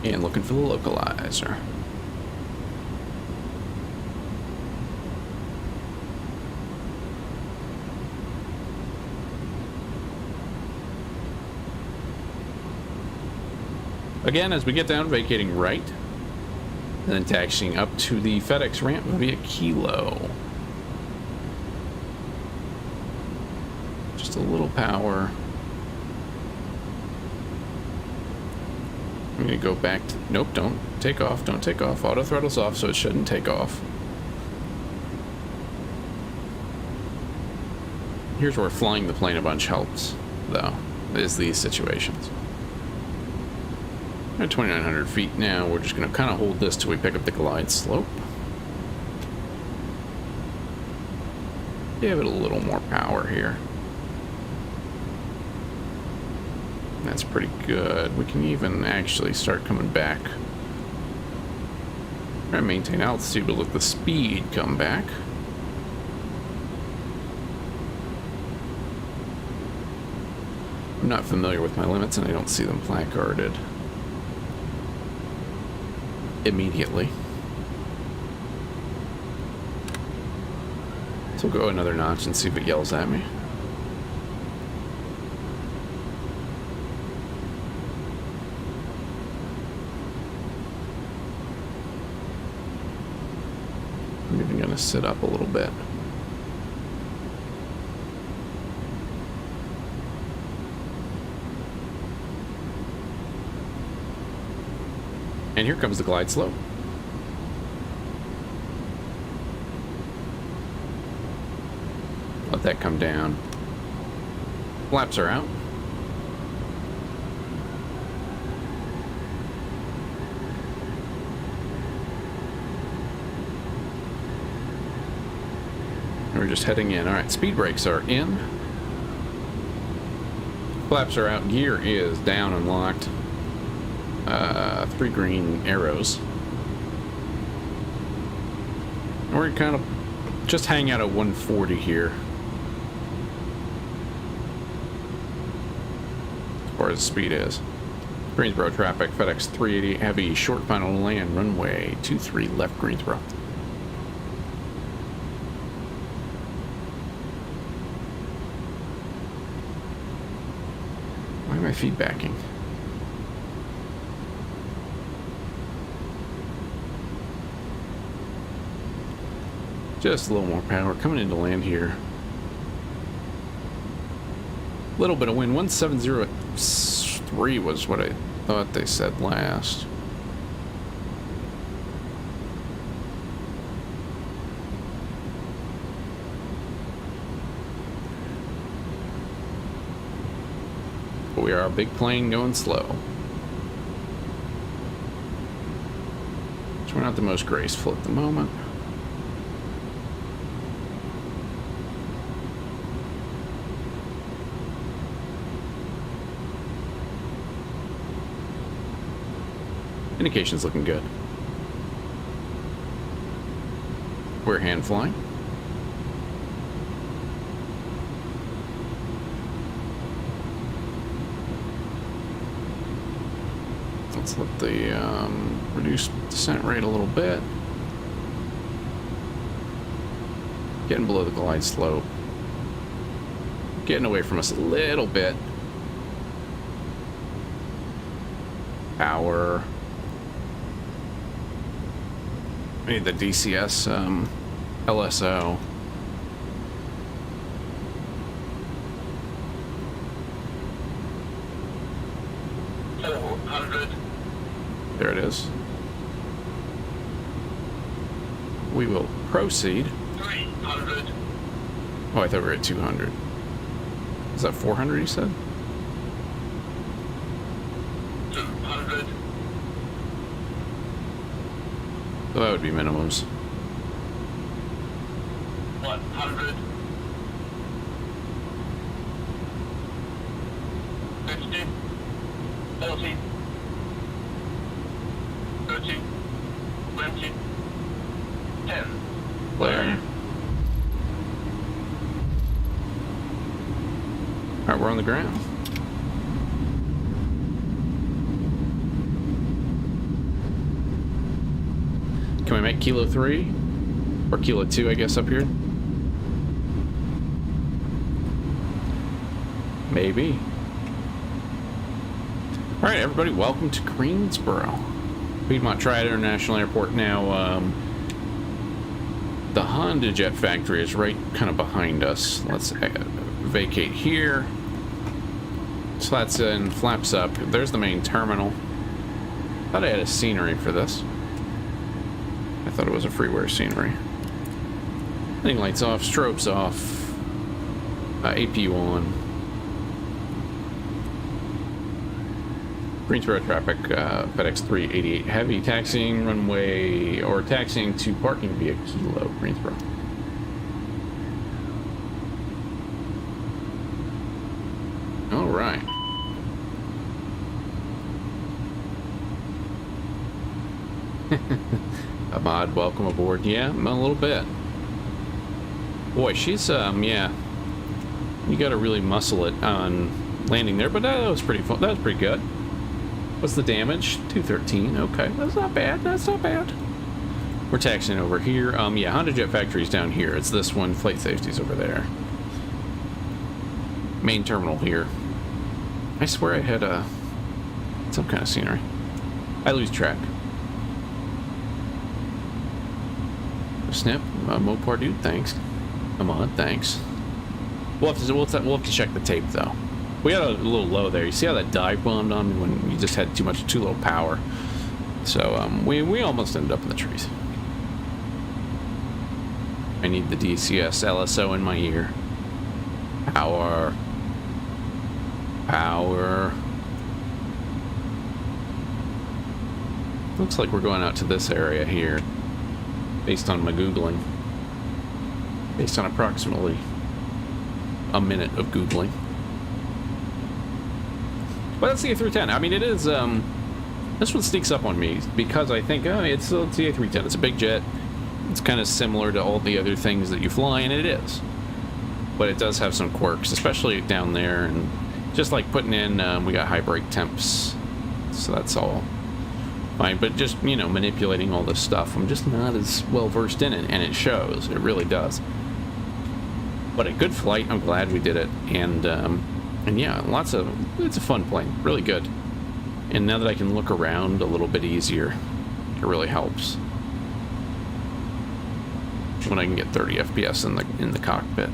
And looking for the localizer. Again, as we get down, vacating right, and then taxiing up to the FedEx ramp via Kilo. Just a little power. I'm gonna go back to, nope, don't take off, don't take off. Auto throttle's off, so it shouldn't take off. Here's where flying the plane a bunch helps, though, is these situations. At 2,900 feet now, we're just gonna kind of hold this till we pick up the glide slope. Give it a little more power here. That's pretty good. We can even actually start coming back. Try to maintain altitude, but let the speed come back. I'm not familiar with my limits and I don't see them placarded immediately. So we'll go another notch and see if it yells at me. I'm even gonna sit up a little bit. And here comes the glide slope. Let that come down. Flaps are out. We're just heading in. All right, speed brakes are in. Flaps are out. Gear is down and locked. 3 green arrows. We're kind of just hang out at 140 here. As far as the speed is. Greensboro traffic, FedEx 380 heavy, short final land, runway 23 left Greensboro. Why am I feedbacking? Just a little more power coming into land here. A little bit of wind. 1703 was what I thought they said last. But we are a big plane going slow. So we're not the most graceful at the moment. Indication's looking good. We're hand flying. Let's let the reduce descent rate a little bit. Getting below the glide slope. Getting away from us a little bit. Power. We need the DCS LSO. There it is. We will proceed. 300. Oh, I thought we were at 200. Is that 400 you said? 200. So that would be minimums. 100. 50. 40. 30. 20. 10. Flare. Alright, we're on the ground. Can we make Kilo 3? Or Kilo 2, I guess, up here? Maybe. Alright, everybody, welcome to Greensboro. Piedmont Triad International Airport now. The Honda Jet factory is right kind of behind us. Let's vacate here. Slats in, flaps up. There's the main terminal. Thought I had a scenery for this. I thought it was a freeware scenery. Heading lights off, strobes off. AP1. Greensboro traffic, FedEx 388 heavy, taxiing runway, or taxiing to parking via Kilo, Greensboro. All right. Ahmad, welcome aboard. Yeah, a little bit. Boy, she's, yeah. You gotta really muscle it on landing there, but that was pretty fun. That was pretty good. What's the damage? 213. Okay, that's not bad. That's not bad. We're taxiing over here. Yeah, Honda Jet Factory's down here. It's this one. Flight safety's over there. Main terminal here. I swear I had some kind of scenery. I lose track. Snap, Mopar dude. Thanks. Come on, thanks. We'll have to check the tape though. We got a little low there. You see how that dive bombed on me when you just had too little power. So we almost ended up in the trees. I need the DCS LSO in my ear. Power. Power. Looks like we're going out to this area here. Based on my Googling. Based on approximately a minute of Googling. But that's the A310. I mean, it is, this one sneaks up on me because I think, oh, it's the A310. It's a big jet. It's kind of similar to all the other things that you fly, and it is. But it does have some quirks, especially down there, and just like putting in, we got high brake temps, so that's all fine. But just, you know, manipulating all this stuff, I'm just not as well versed in it, and it shows. It really does. But a good flight. I'm glad we did it, and yeah, it's a fun plane, really good. And now that I can look around a little bit easier, it really helps. When I can get 30 FPS in the cockpit.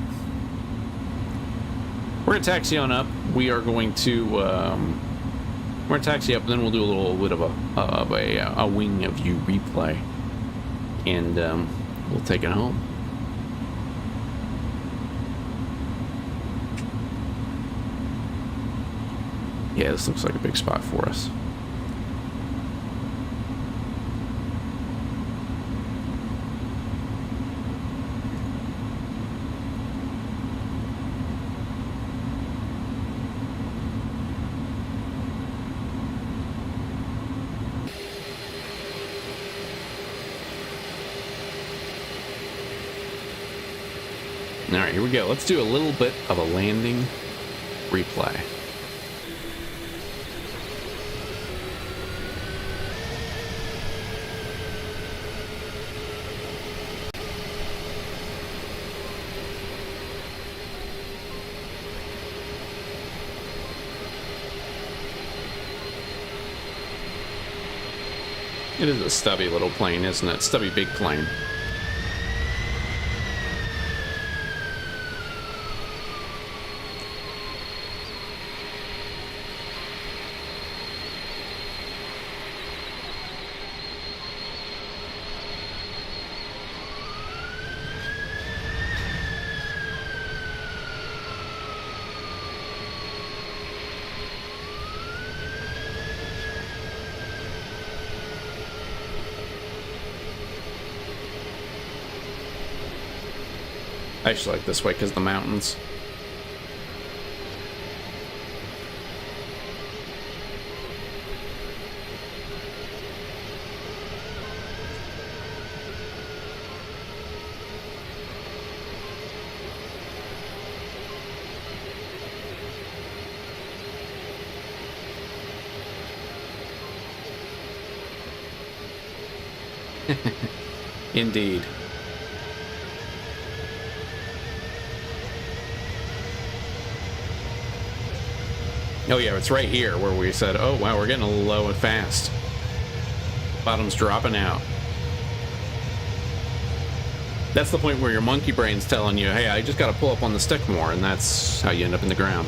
We're gonna taxi on up. We are going to we're gonna taxi up, and then we'll do a little bit of a wing of view replay, and we'll take it home. Yeah, this looks like a big spot for us. All right, here we go. Let's do a little bit of a landing replay. It is a stubby little plane, isn't it? Stubby big plane. I actually like this way because of the mountains. Indeed. Oh yeah, it's right here where we said, oh wow, we're getting a little low and fast. Bottom's dropping out. That's the point where your monkey brain's telling you, hey, I just gotta pull up on the stick more, and that's how you end up in the ground.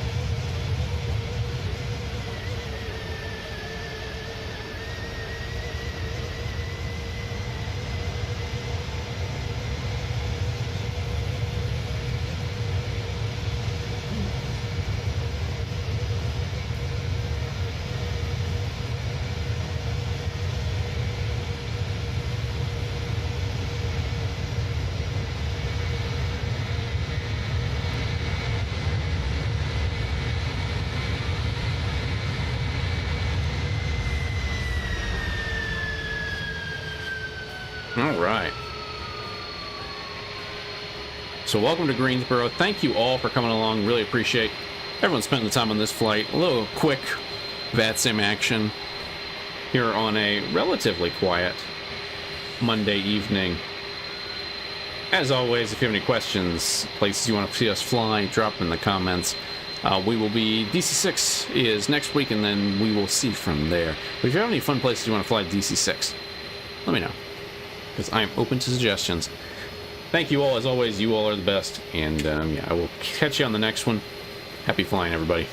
All right. So welcome to Greensboro. Thank you all for coming along. Really appreciate everyone spending the time on this flight. A little quick Vatsim action here on a relatively quiet Monday evening. As always, if you have any questions, places you want to see us fly, drop them in the comments. We will be, DC6 is next week, and then we will see from there. But if you have any fun places you want to fly to DC6, let me know, because I am open to suggestions. Thank you all, as always. You all are the best, and yeah, I will catch you on the next one. Happy flying, everybody.